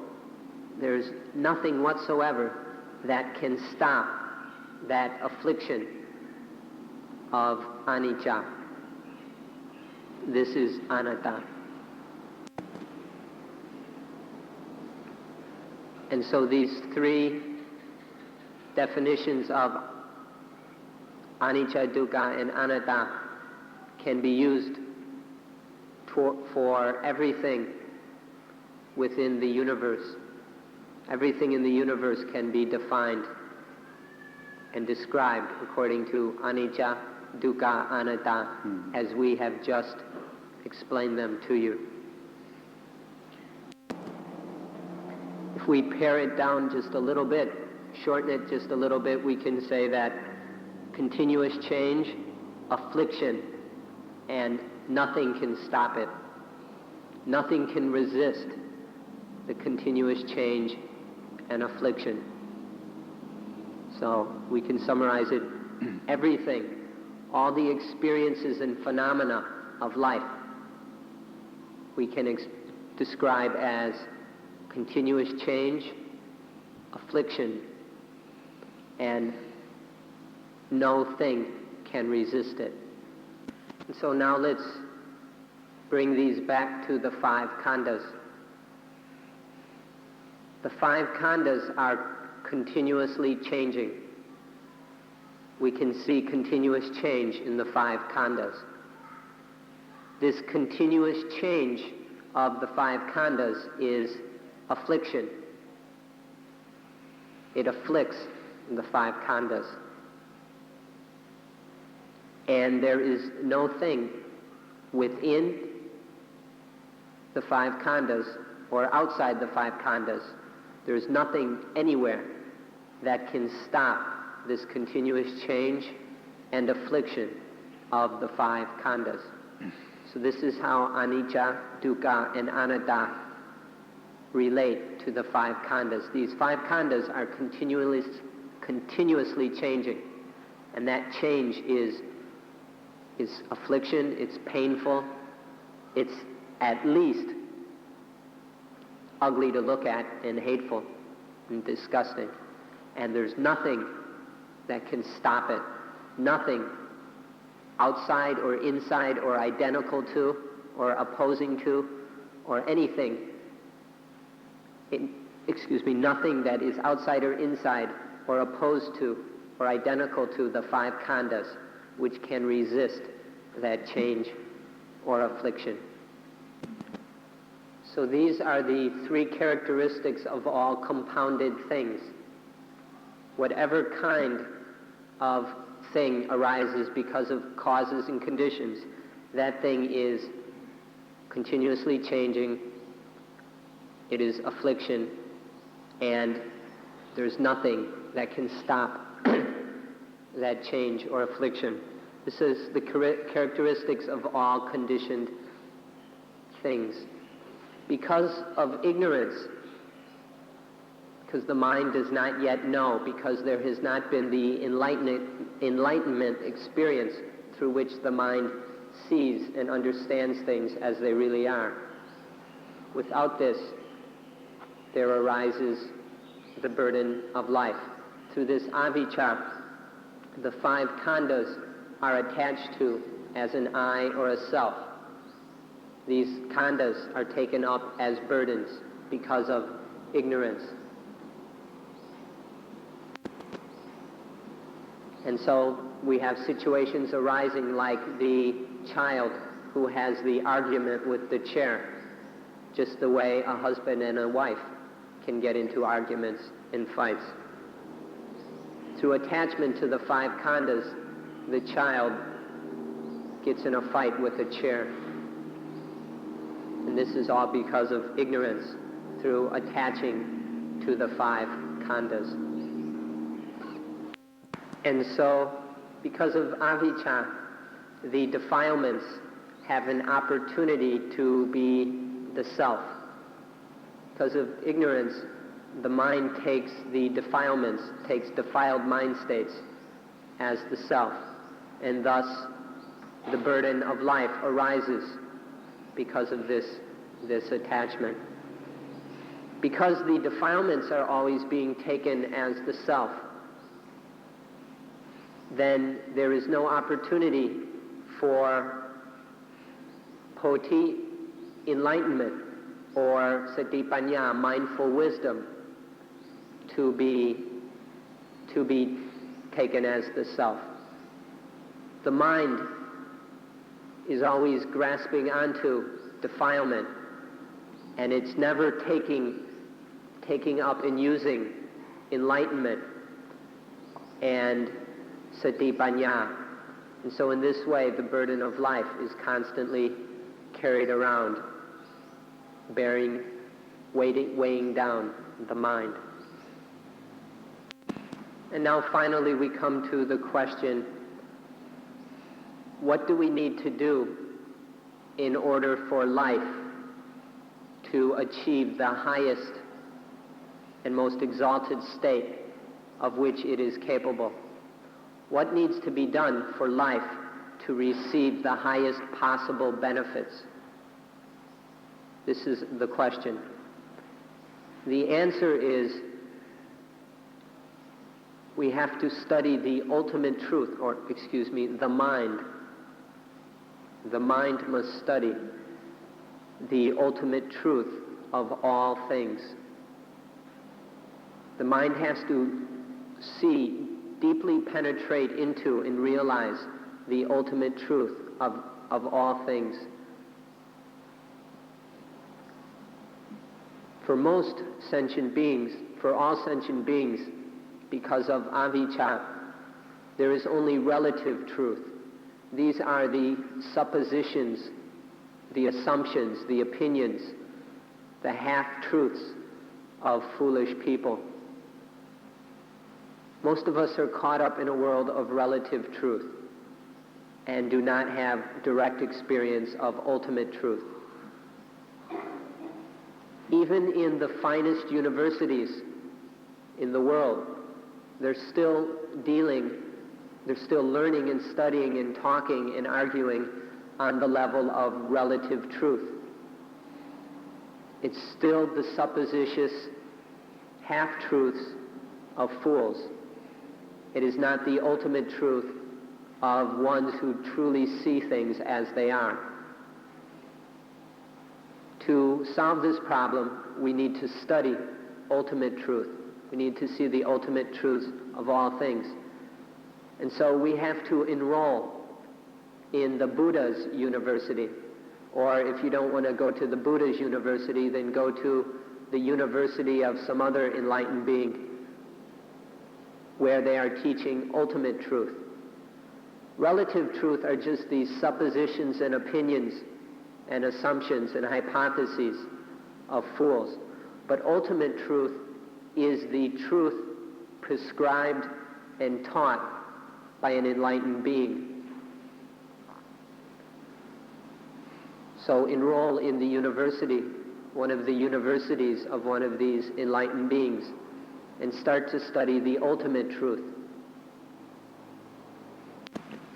There's nothing whatsoever that can stop that affliction of anicca. This is anatta. And so these three definitions of anicca, dukkha, and anatta can be used for everything within the universe. Everything in the universe can be defined and described according to anicca, dukkha, anatta, as we have just explained them to you. If we pare it down just a little bit, shorten it just a little bit, we can say that continuous change, affliction, and nothing can stop it. Nothing can resist the continuous change and affliction. So we can summarize it, everything, all the experiences and phenomena of life, we can describe as continuous change, affliction, and no thing can resist it. And so now let's bring these back to the five khandhas. The five khandhas are continuously changing. We can see continuous change in the five khandhas. This continuous change of the five khandhas is affliction. It afflicts the five khandhas. And there is no thing within the five khandhas or outside the five khandhas. There is nothing anywhere that can stop this continuous change and affliction of the five khandhas. So this is how anicca, dukkha, and anatta relate to the five khandhas. These five khandhas are continuously changing, and that change is affliction, it's painful, it's at least ugly to look at and hateful and disgusting. And there's nothing that can stop it. Nothing outside or inside or identical to or opposing to or anything. Nothing that is outside or inside or opposed to or identical to the five khandhas which can resist that change or affliction. So these are the three characteristics of all compounded things. Whatever kind of thing arises because of causes and conditions, that thing is continuously changing, it is affliction, and there's nothing that can stop that change or affliction. This is the characteristics of all conditioned things. Because of ignorance, because the mind does not yet know, because there has not been the enlightenment experience through which the mind sees and understands things as they really are. Without this, there arises the burden of life. Through this avijja, the 5 khandhas are attached to as an I or a self. These khandhas are taken up as burdens because of ignorance. And so we have situations arising like the child who has the argument with the chair, just the way a husband and a wife can get into arguments and fights. Through attachment to the 5 khandhas, the child gets in a fight with a chair. And this is all because of ignorance, through attaching to the 5 khandhas. And so, because of avijja, the defilements have an opportunity to be the self. Because of ignorance, the mind takes the defilements, takes defiled mind states as the self, and thus the burden of life arises because of this attachment. Because the defilements are always being taken as the self, then there is no opportunity for poti, enlightenment, or satipanya, mindful wisdom, to be taken as the self. The mind is always grasping onto defilement, and it's never taking up and using enlightenment and satipanya. And so in this way, the burden of life is constantly carried around, weighing down the mind. And now finally we come to the question, what do we need to do in order for life to achieve the highest and most exalted state of which it is capable? What needs to be done for life to receive the highest possible benefits? This is the question. The answer is, we have to study the ultimate truth, the mind. The mind must study the ultimate truth of all things. The mind has to see, deeply penetrate into and realize the ultimate truth of all things. For most sentient beings, for all sentient beings, because of avijja, there is only relative truth. These are the suppositions, the assumptions, the opinions, the half-truths of foolish people. Most of us are caught up in a world of relative truth and do not have direct experience of ultimate truth. Even in the finest universities in the world, they're still learning and studying and talking and arguing on the level of relative truth. It's still the supposititious half-truths of fools. It is not the ultimate truth of ones who truly see things as they are. To solve this problem, we need to study ultimate truth. We need to see the ultimate truths of all things. And so we have to enroll in the Buddha's university. Or if you don't want to go to the Buddha's university, then go to the university of some other enlightened being, where they are teaching ultimate truth. Relative truth are just these suppositions and opinions and assumptions and hypotheses of fools. But ultimate truth is the truth prescribed and taught by an enlightened being. So enroll in the university, one of the universities of one of these enlightened beings, and start to study the ultimate truth.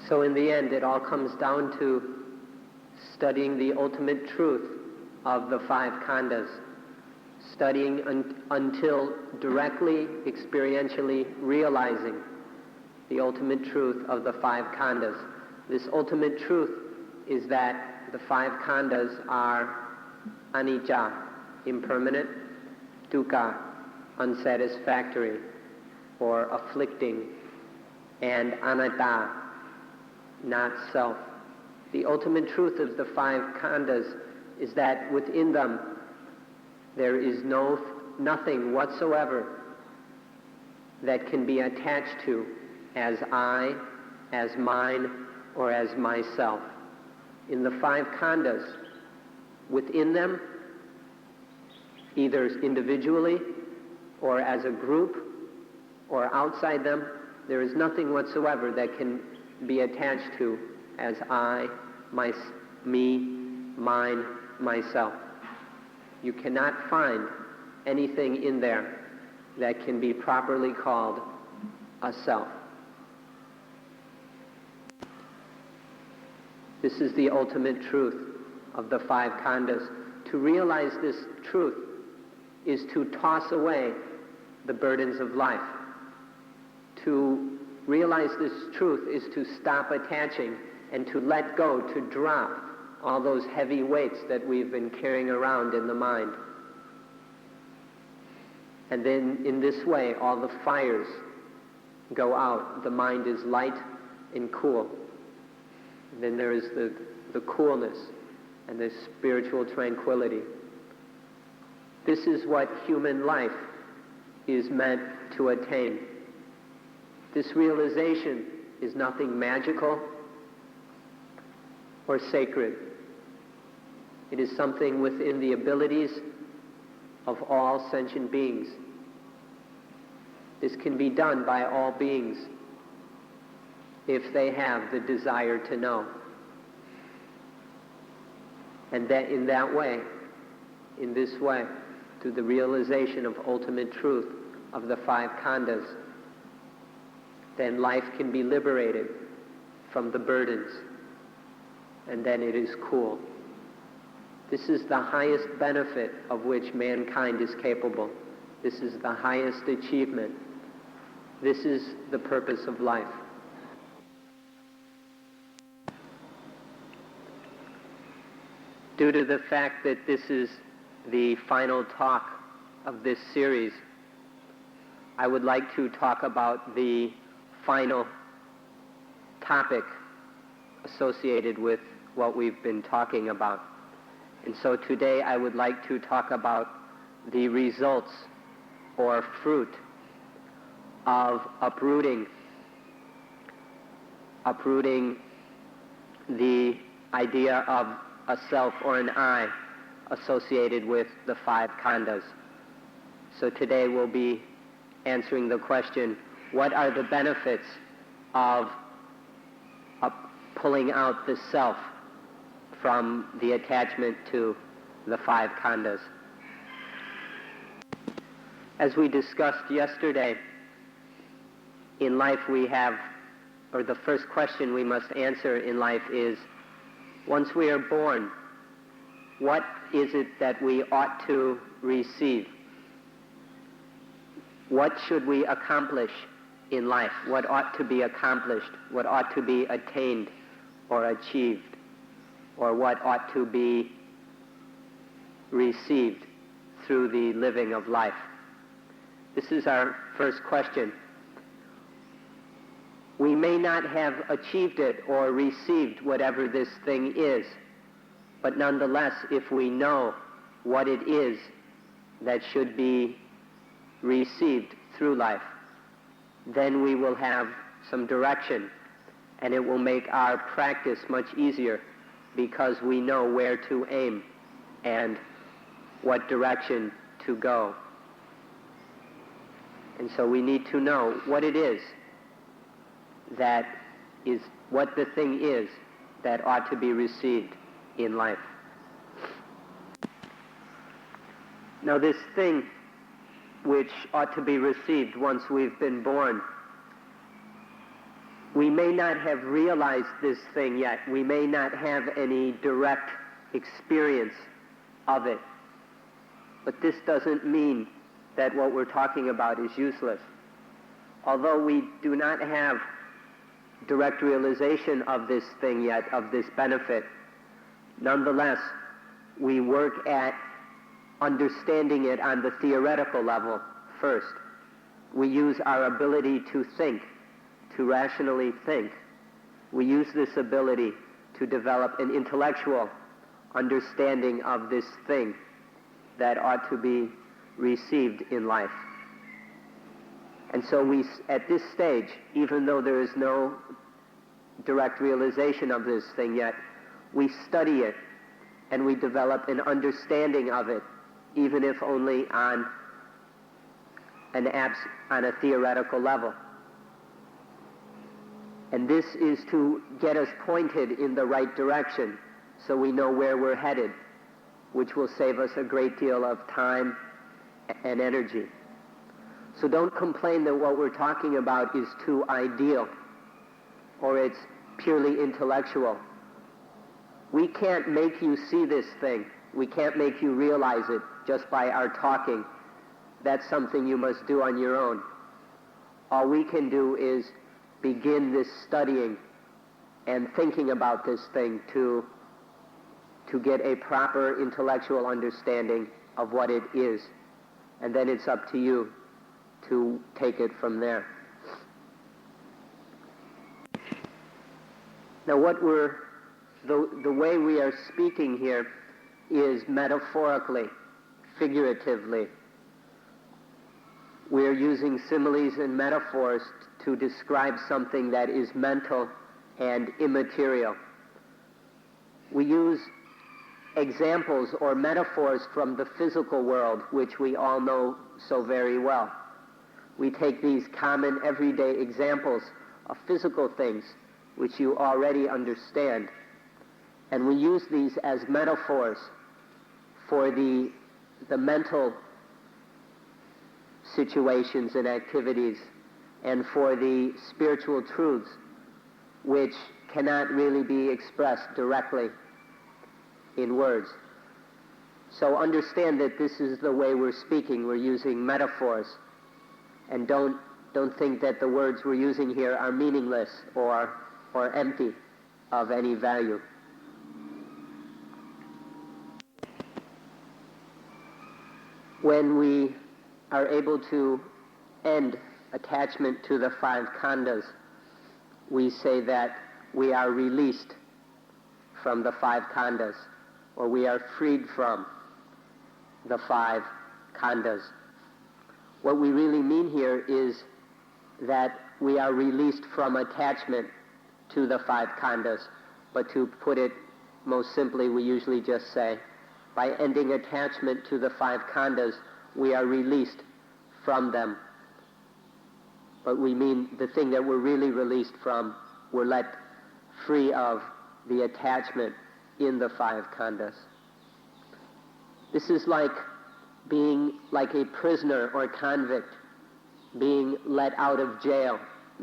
So in the end, it all comes down to studying the ultimate truth of the five khandhas, studying until directly, experientially realizing the ultimate truth of the five khandhas. This ultimate truth is that the five khandhas are anicca, impermanent, dukkha, unsatisfactory or afflicting, and anatta, not self. The ultimate truth of the five khandhas is that within them there is nothing whatsoever that can be attached to as I, as mine, or as myself. In the five khandhas, within them, either individually or as a group or outside them, there is nothing whatsoever that can be attached to as I, me, mine, myself. You cannot find anything in there that can be properly called a self. This is the ultimate truth of the five khandhas. To realize this truth is to toss away the burdens of life. To realize this truth is to stop attaching and to let go, to drop all those heavy weights that we've been carrying around in the mind. And then in this way, all the fires go out. The mind is light and cool. And then there is the coolness and the spiritual tranquility. This is what human life is meant to attain. This realization is nothing magical or sacred. It is something within the abilities of all sentient beings. This can be done by all beings if they have the desire to know. And that in that way, in this way, through the realization of ultimate truth of the five khandhas, then life can be liberated from the burdens, and then it is cool. This is the highest benefit of which mankind is capable. This is the highest achievement. This is the purpose of life. Due to the fact that this is the final talk of this series, I would like to talk about the final topic associated with what we've been talking about. And so today I would like to talk about the results or fruit of uprooting the idea of a self or an I associated with the five khandhas. So today we'll be answering the question, what are the benefits of pulling out the self from the attachment to the five khandhas? As we discussed yesterday, in life we have, or the first question we must answer in life is, once we are born, what is it that we ought to receive? What should we accomplish in life? What ought to be accomplished? What ought to be attained or achieved? Or what ought to be received through the living of life? This is our first question. We may not have achieved it or received whatever this thing is, but nonetheless, if we know what it is that should be received through life, then we will have some direction, and it will make our practice much easier because we know where to aim and what direction to go. And so we need to know what it is that is, what the thing is that ought to be received in life. Now this thing which ought to be received once we've been born. We may not have realized this thing yet. We may not have any direct experience of it. But this doesn't mean that what we're talking about is useless. Although we do not have direct realization of this thing yet, of this benefit, nonetheless, we work at understanding it on the theoretical level first. We use our ability to think, to rationally think. We use this ability to develop an intellectual understanding of this thing that ought to be received in life. And so we, at this stage, even though there is no direct realization of this thing yet, we study it and we develop an understanding of it, even if only on a theoretical level. And this is to get us pointed in the right direction so we know where we're headed, which will save us a great deal of time and energy. So don't complain that what we're talking about is too ideal or it's purely intellectual. We can't make you see this thing. We can't make you realize it just by our talking. That's something you must do on your own. All we can do is begin this studying and thinking about this thing to get a proper intellectual understanding of what it is. And then it's up to you to take it from there. Now the way we are speaking here is metaphorically, figuratively. We are using similes and metaphors to describe something that is mental and immaterial. We use examples or metaphors from the physical world, which we all know so very well. We take these common everyday examples of physical things, which you already understand, and we use these as metaphors for the mental situations and activities and for the spiritual truths which cannot really be expressed directly in words. So understand that this is the way we're speaking. We're using metaphors, and don't think that the words we're using here are meaningless or empty of any value. When we are able to end attachment to the 5 khandhas, we say that we are released from the 5 khandhas, or we are freed from the 5 khandhas. What we really mean here is that we are released from attachment to the 5 khandhas, but to put it most simply, we usually just say, by ending attachment to the 5 khandhas, we are released from them. But we mean the thing that we're really released from, we're let free of the attachment in the 5 khandhas. This is like being like a prisoner or convict, being let out of jail,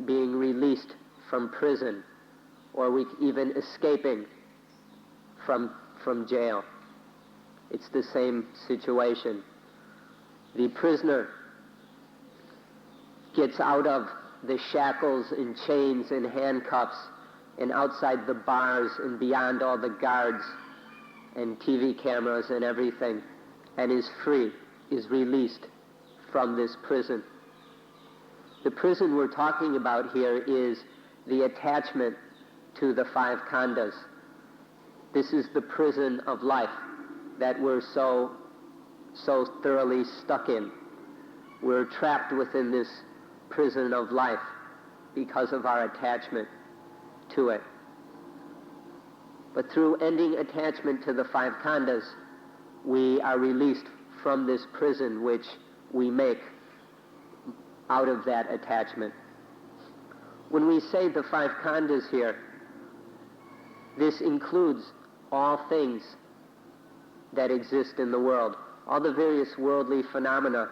being released from prison, or even escaping from jail. It's the same situation. The prisoner gets out of the shackles and chains and handcuffs and outside the bars and beyond all the guards and TV cameras and everything, and is free, is released from this prison. The prison we're talking about here is the attachment to the 5 khandhas. This is the prison of life that we're so thoroughly stuck in. We're trapped within this prison of life because of our attachment to it. But through ending attachment to the 5 khandhas, we are released from this prison which we make out of that attachment. When we say the 5 khandhas here, this includes all things that exist in the world, all the various worldly phenomena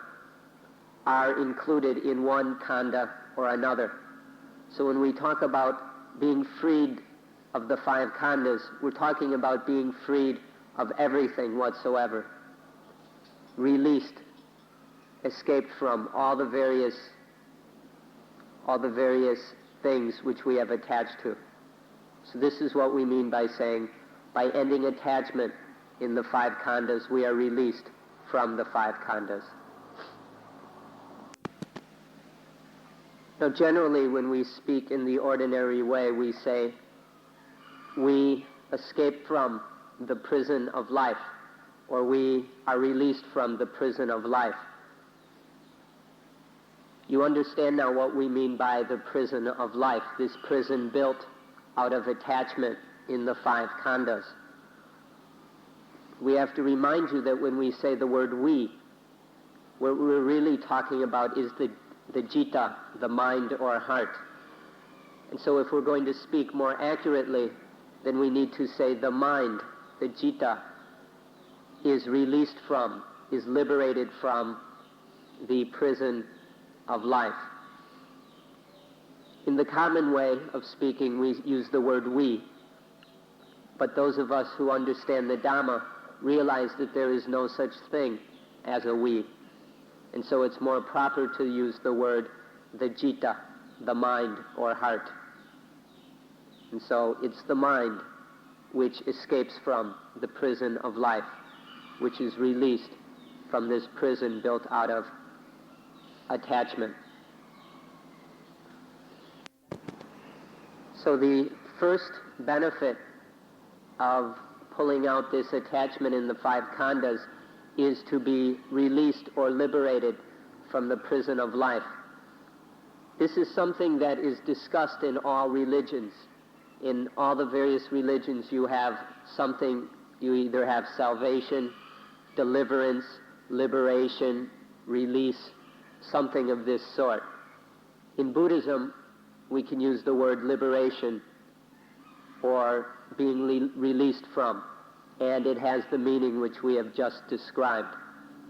are included in one khandha or another. So when we talk about being freed of the 5 khandhas, we're talking about being freed of everything whatsoever, released, escaped from all the various things which we have attached to. So this is what we mean by saying, by ending attachment in the 5 khandhas, we are released from the 5 khandhas. Now generally when we speak in the ordinary way, we say, we escape from the prison of life, or we are released from the prison of life. You understand now what we mean by the prison of life, this prison built out of attachment in the 5 khandhas. We have to remind you that when we say the word we, what we're really talking about is the citta, the mind or heart. And so if we're going to speak more accurately, then we need to say the mind, the citta, is released from, is liberated from the prison of life. In the common way of speaking, we use the word we, but those of us who understand the Dhamma realize that there is no such thing as a we. And so it's more proper to use the word the citta, the mind or heart. And so it's the mind which escapes from the prison of life, which is released from this prison built out of attachment. So the first benefit of pulling out this attachment in the 5 khandhas is to be released or liberated from the prison of life. This is something that is discussed in all religions. In all the various religions you have something, you either have salvation, deliverance, liberation, release, something of this sort. In Buddhism, we can use the word liberation or being released from, and it has the meaning which we have just described.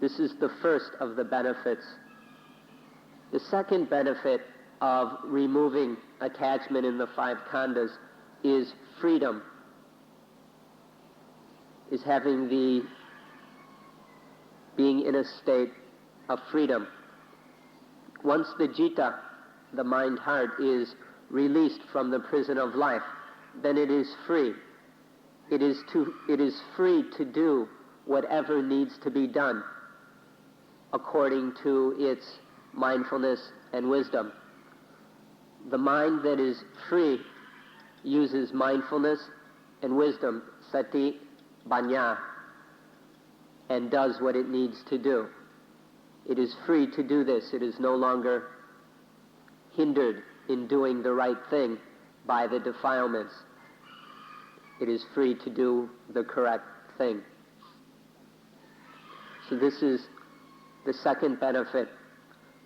This is the first of the benefits. The second benefit of removing attachment in the 5 khandhas is freedom, is being in a state of freedom. Once the citta, the mind-heart, is released from the prison of life, then it is free. It is free to do whatever needs to be done according to its mindfulness and wisdom. The mind that is free uses mindfulness and wisdom, sati, panya, and does what it needs to do. It is free to do this. It is no longer hindered in doing the right thing by the defilements. It is free to do the correct thing. So this is the second benefit.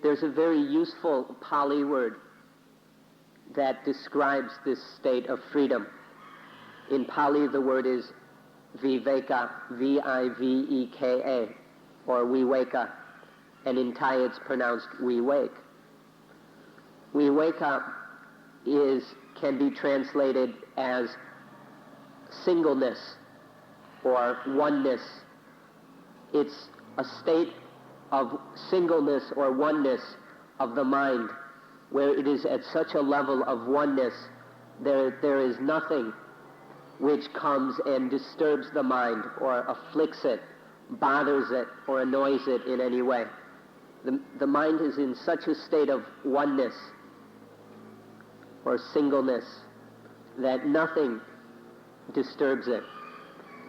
There's a very useful Pali word that describes this state of freedom. In Pali, the word is viveka, V-I-V-E-K-A, or viveka, and in Thai it's pronounced we wake. Viveka can be translated as singleness or oneness. It's a state of singleness or oneness of the mind, where it is at such a level of oneness, there is nothing which comes and disturbs the mind or afflicts it, bothers it, or annoys it in any way. The mind is in such a state of oneness or singleness that nothing disturbs it.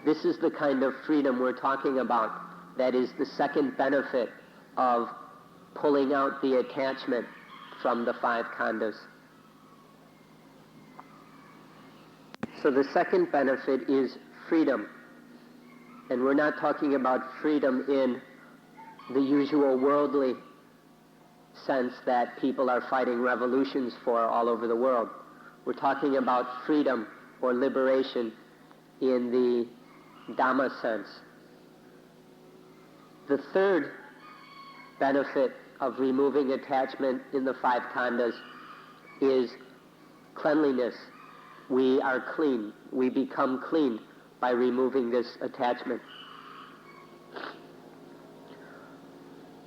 This is the kind of freedom we're talking about. That is the second benefit of pulling out the attachment from the 5 khandhas. So the second benefit is freedom. And we're not talking about freedom in the usual worldly sense that people are fighting revolutions for all over the world. We're talking about freedom or liberation in the Dhamma sense. The third benefit of removing attachment in the 5 khandhas is cleanliness. We are clean. We become clean by removing this attachment.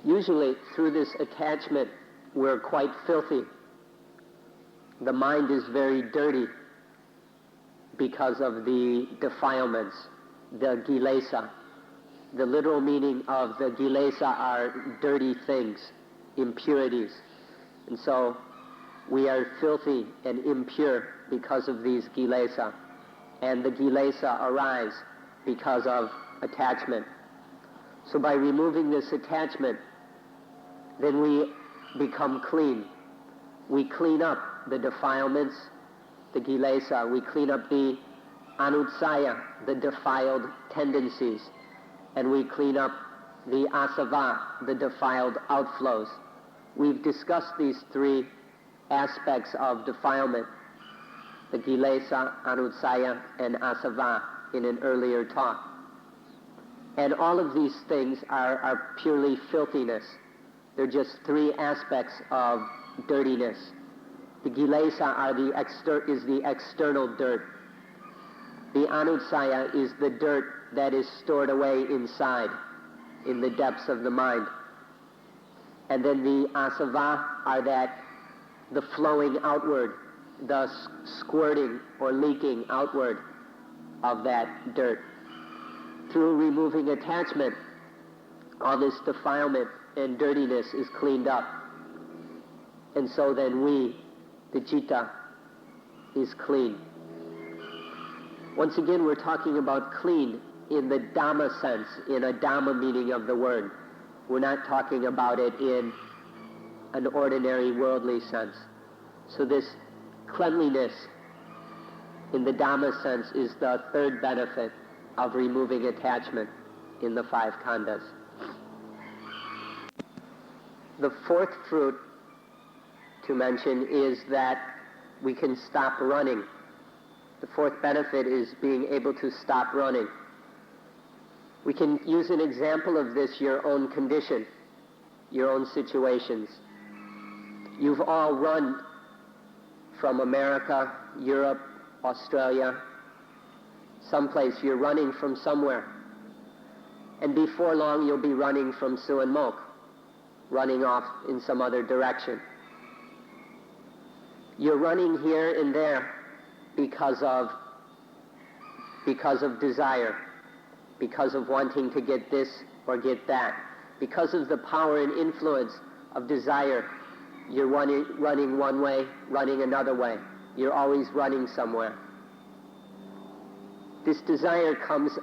Usually, through this attachment, we're quite filthy. The mind is very dirty because of the defilements, the kilesa. The literal meaning of the kilesa are dirty things, impurities. And so we are filthy and impure because of these kilesa. And the kilesa arise because of attachment. So by removing this attachment, then we become clean. We clean up the defilements, the kilesa. We clean up the anutsaya, the defiled tendencies. And we clean up the asava, the defiled outflows. We've discussed these 3 aspects of defilement, the kilesa, anutsaya, and asava, in an earlier talk. And all of these things are purely filthiness. They're just 3 aspects of dirtiness. The kilesa is the external dirt. The anutsaya is the dirt that is stored away inside, in the depths of the mind. And then the asava are the flowing outward, the squirting or leaking outward of that dirt. Through removing attachment, all this defilement and dirtiness is cleaned up. And so then the citta, is clean. Once again, we're talking about clean in the Dhamma sense, in a Dhamma meaning of the word. We're not talking about it in an ordinary worldly sense. So this cleanliness in the Dhamma sense is the 3rd benefit of removing attachment in the 5 khandhas. The 4th fruit to mention is that we can stop running. The 4th benefit is being able to stop running. We can use an example of this, your own condition, your own situations. You've all run from America, Europe, Australia, someplace. You're running from somewhere. And before long, you'll be running from Suan Mok, running off in some other direction. You're running here and there because of desire, because of wanting to get this or get that, because of the power and influence of desire. You're running one way, running another way. You're always running somewhere. This desire comes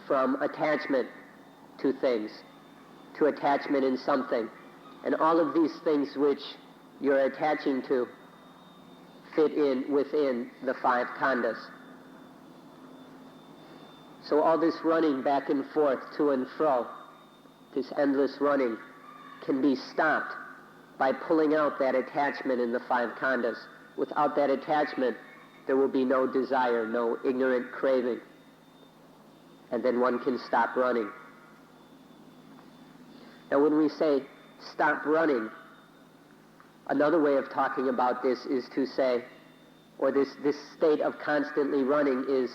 from attachment to things, to attachment in something. And all of these things which you're attaching to fit in within the 5 khandhas. So all this running back and forth, to and fro, this endless running, can be stopped by pulling out that attachment in the 5 khandhas. Without that attachment, there will be no desire, no ignorant craving. And then one can stop running. Now when we say stop running, another way of talking about this is to say, or this state of constantly running is,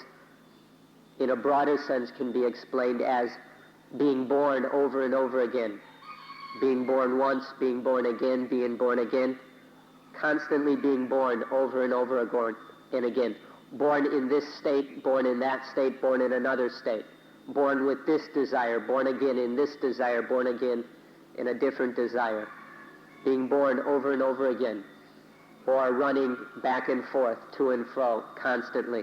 in a broader sense, can be explained as being born over and over again. Being born once, being born again, constantly being born over and over again. Born in this state, born in that state, born in another state. Born with this desire, born again in this desire, born again in a different desire. Being born over and over again, or running back and forth, to and fro, constantly.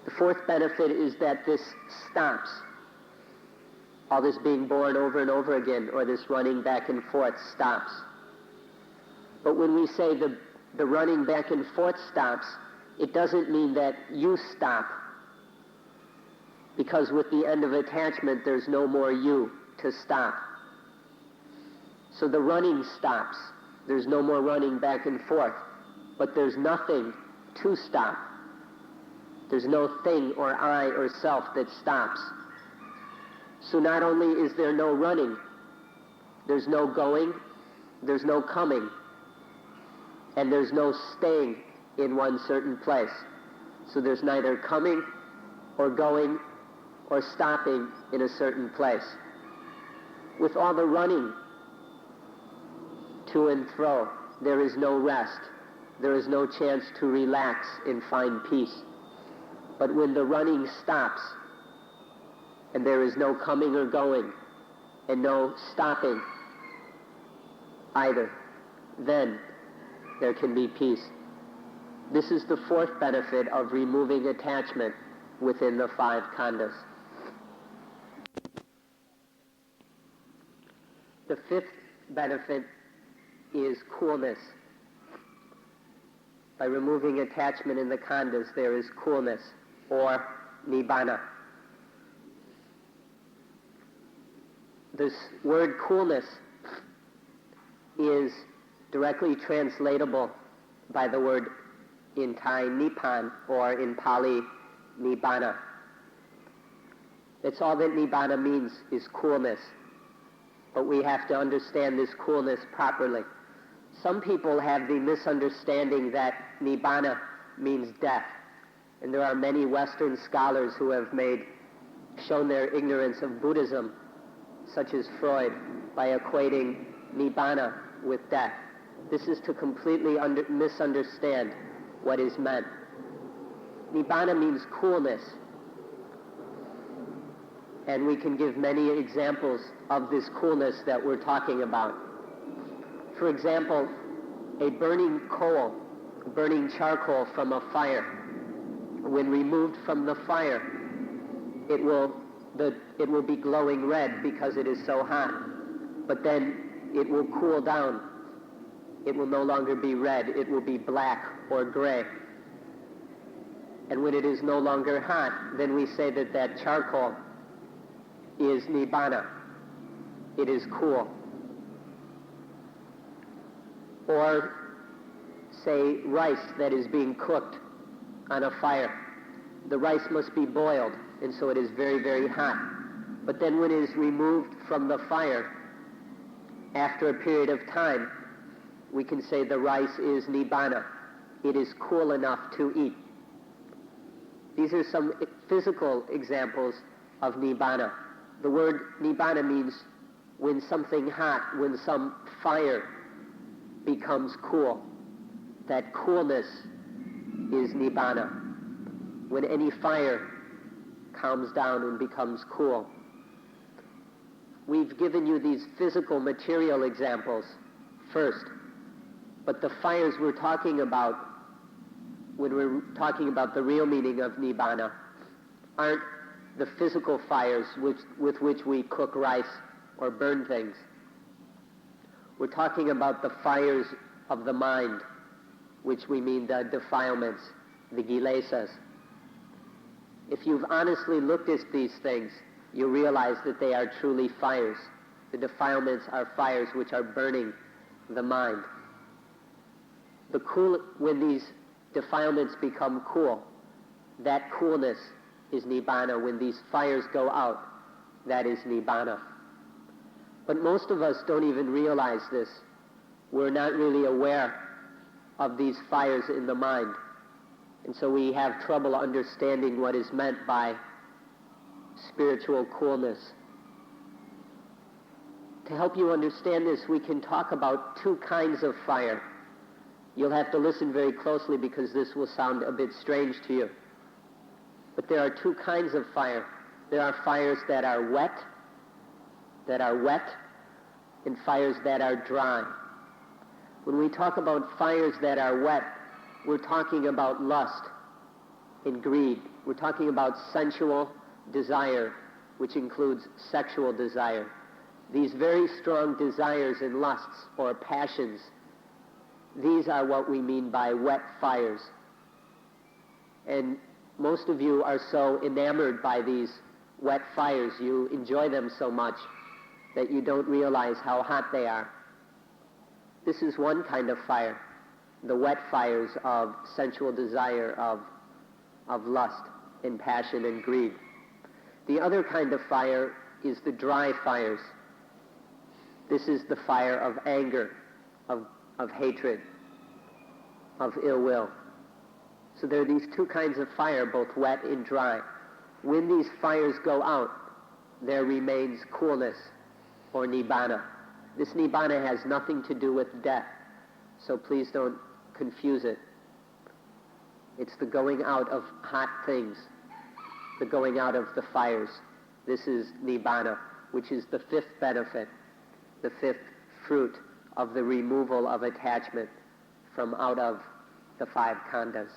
The 4th benefit is that this stops. All this being born over and over again, or this running back and forth, stops. But when we say the running back and forth stops, it doesn't mean that you stop. Because with the end of attachment, there's no more you to stop. So the running stops. There's no more running back and forth. But there's nothing to stop. There's no thing or I or self that stops. So not only is there no running, There's no going, there's no coming, and there's no staying in one certain place. So there's neither coming or going or stopping in a certain place. With all the running to and fro, there is no rest. There is no chance to relax and find peace. But when the running stops, and there is no coming or going, and no stopping either, then there can be peace. This is the fourth benefit of removing attachment within the 5 khandhas. The 5th benefit is coolness. By removing attachment in the khandhas, there is coolness, or nibbana. This word coolness is directly translatable by the word in Thai Nipan, or in Pali Nibbana. That's all that Nibbana means, is coolness. But we have to understand this coolness properly. Some people have the misunderstanding that Nibbana means death. And there are many Western scholars who have shown their ignorance of Buddhism, such as Freud, by equating Nibbana with death. This is to completely misunderstand what is meant. Nibbana means coolness. And we can give many examples of this coolness that we're talking about. For example, a burning charcoal from a fire. When removed from the fire, it will be glowing red because it is so hot. But then it will cool down. It will no longer be red. It will be black or gray. And when it is no longer hot, then we say that charcoal is nibbana. It is cool. Or say rice that is being cooked on a fire. The rice must be boiled, and so it is very, very hot. But then when it is removed from the fire, after a period of time, we can say the rice is nibbana. It is cool enough to eat. These are some physical examples of nibbana. The word nibbana means when something hot, when some fire becomes cool. That coolness is nibbana. When any fire calms down and becomes cool. We've given you these physical, material examples first. But the fires we're talking about, when we're talking about the real meaning of nibbana, aren't the physical fires with which we cook rice or burn things. We're talking about the fires of the mind, which we mean the defilements, the kilesas. If you've honestly looked at these things, you realize that they are truly fires. The defilements are fires which are burning the mind. When these defilements become cool, that coolness is nibbana. When these fires go out, that is nibbana. But most of us don't even realize this. We're not really aware of these fires in the mind. And so we have trouble understanding what is meant by spiritual coolness. To help you understand this, we can talk about 2 kinds of fire. You'll have to listen very closely because this will sound a bit strange to you. But there are 2 kinds of fire. There are fires that are wet, and fires that are dry. When we talk about fires that are wet, we're talking about lust and greed. We're talking about sensual desire, which includes sexual desire. These very strong desires and lusts or passions, these are what we mean by wet fires. And most of you are so enamored by these wet fires, you enjoy them so much that you don't realize how hot they are. This is one kind of fire, the wet fires of sensual desire, of lust and passion and greed. The other kind of fire is the dry fires. This is the fire of anger, of hatred, of ill will. So there are these two kinds of fire, both wet and dry. When these fires go out, there remains coolness, or nibbana. This nibbana has nothing to do with death, so please don't confuse it. It's the going out of hot things, the going out of the fires. This is nibbana, which is the fifth benefit, the fifth fruit of the removal of attachment from out of the five khandhas.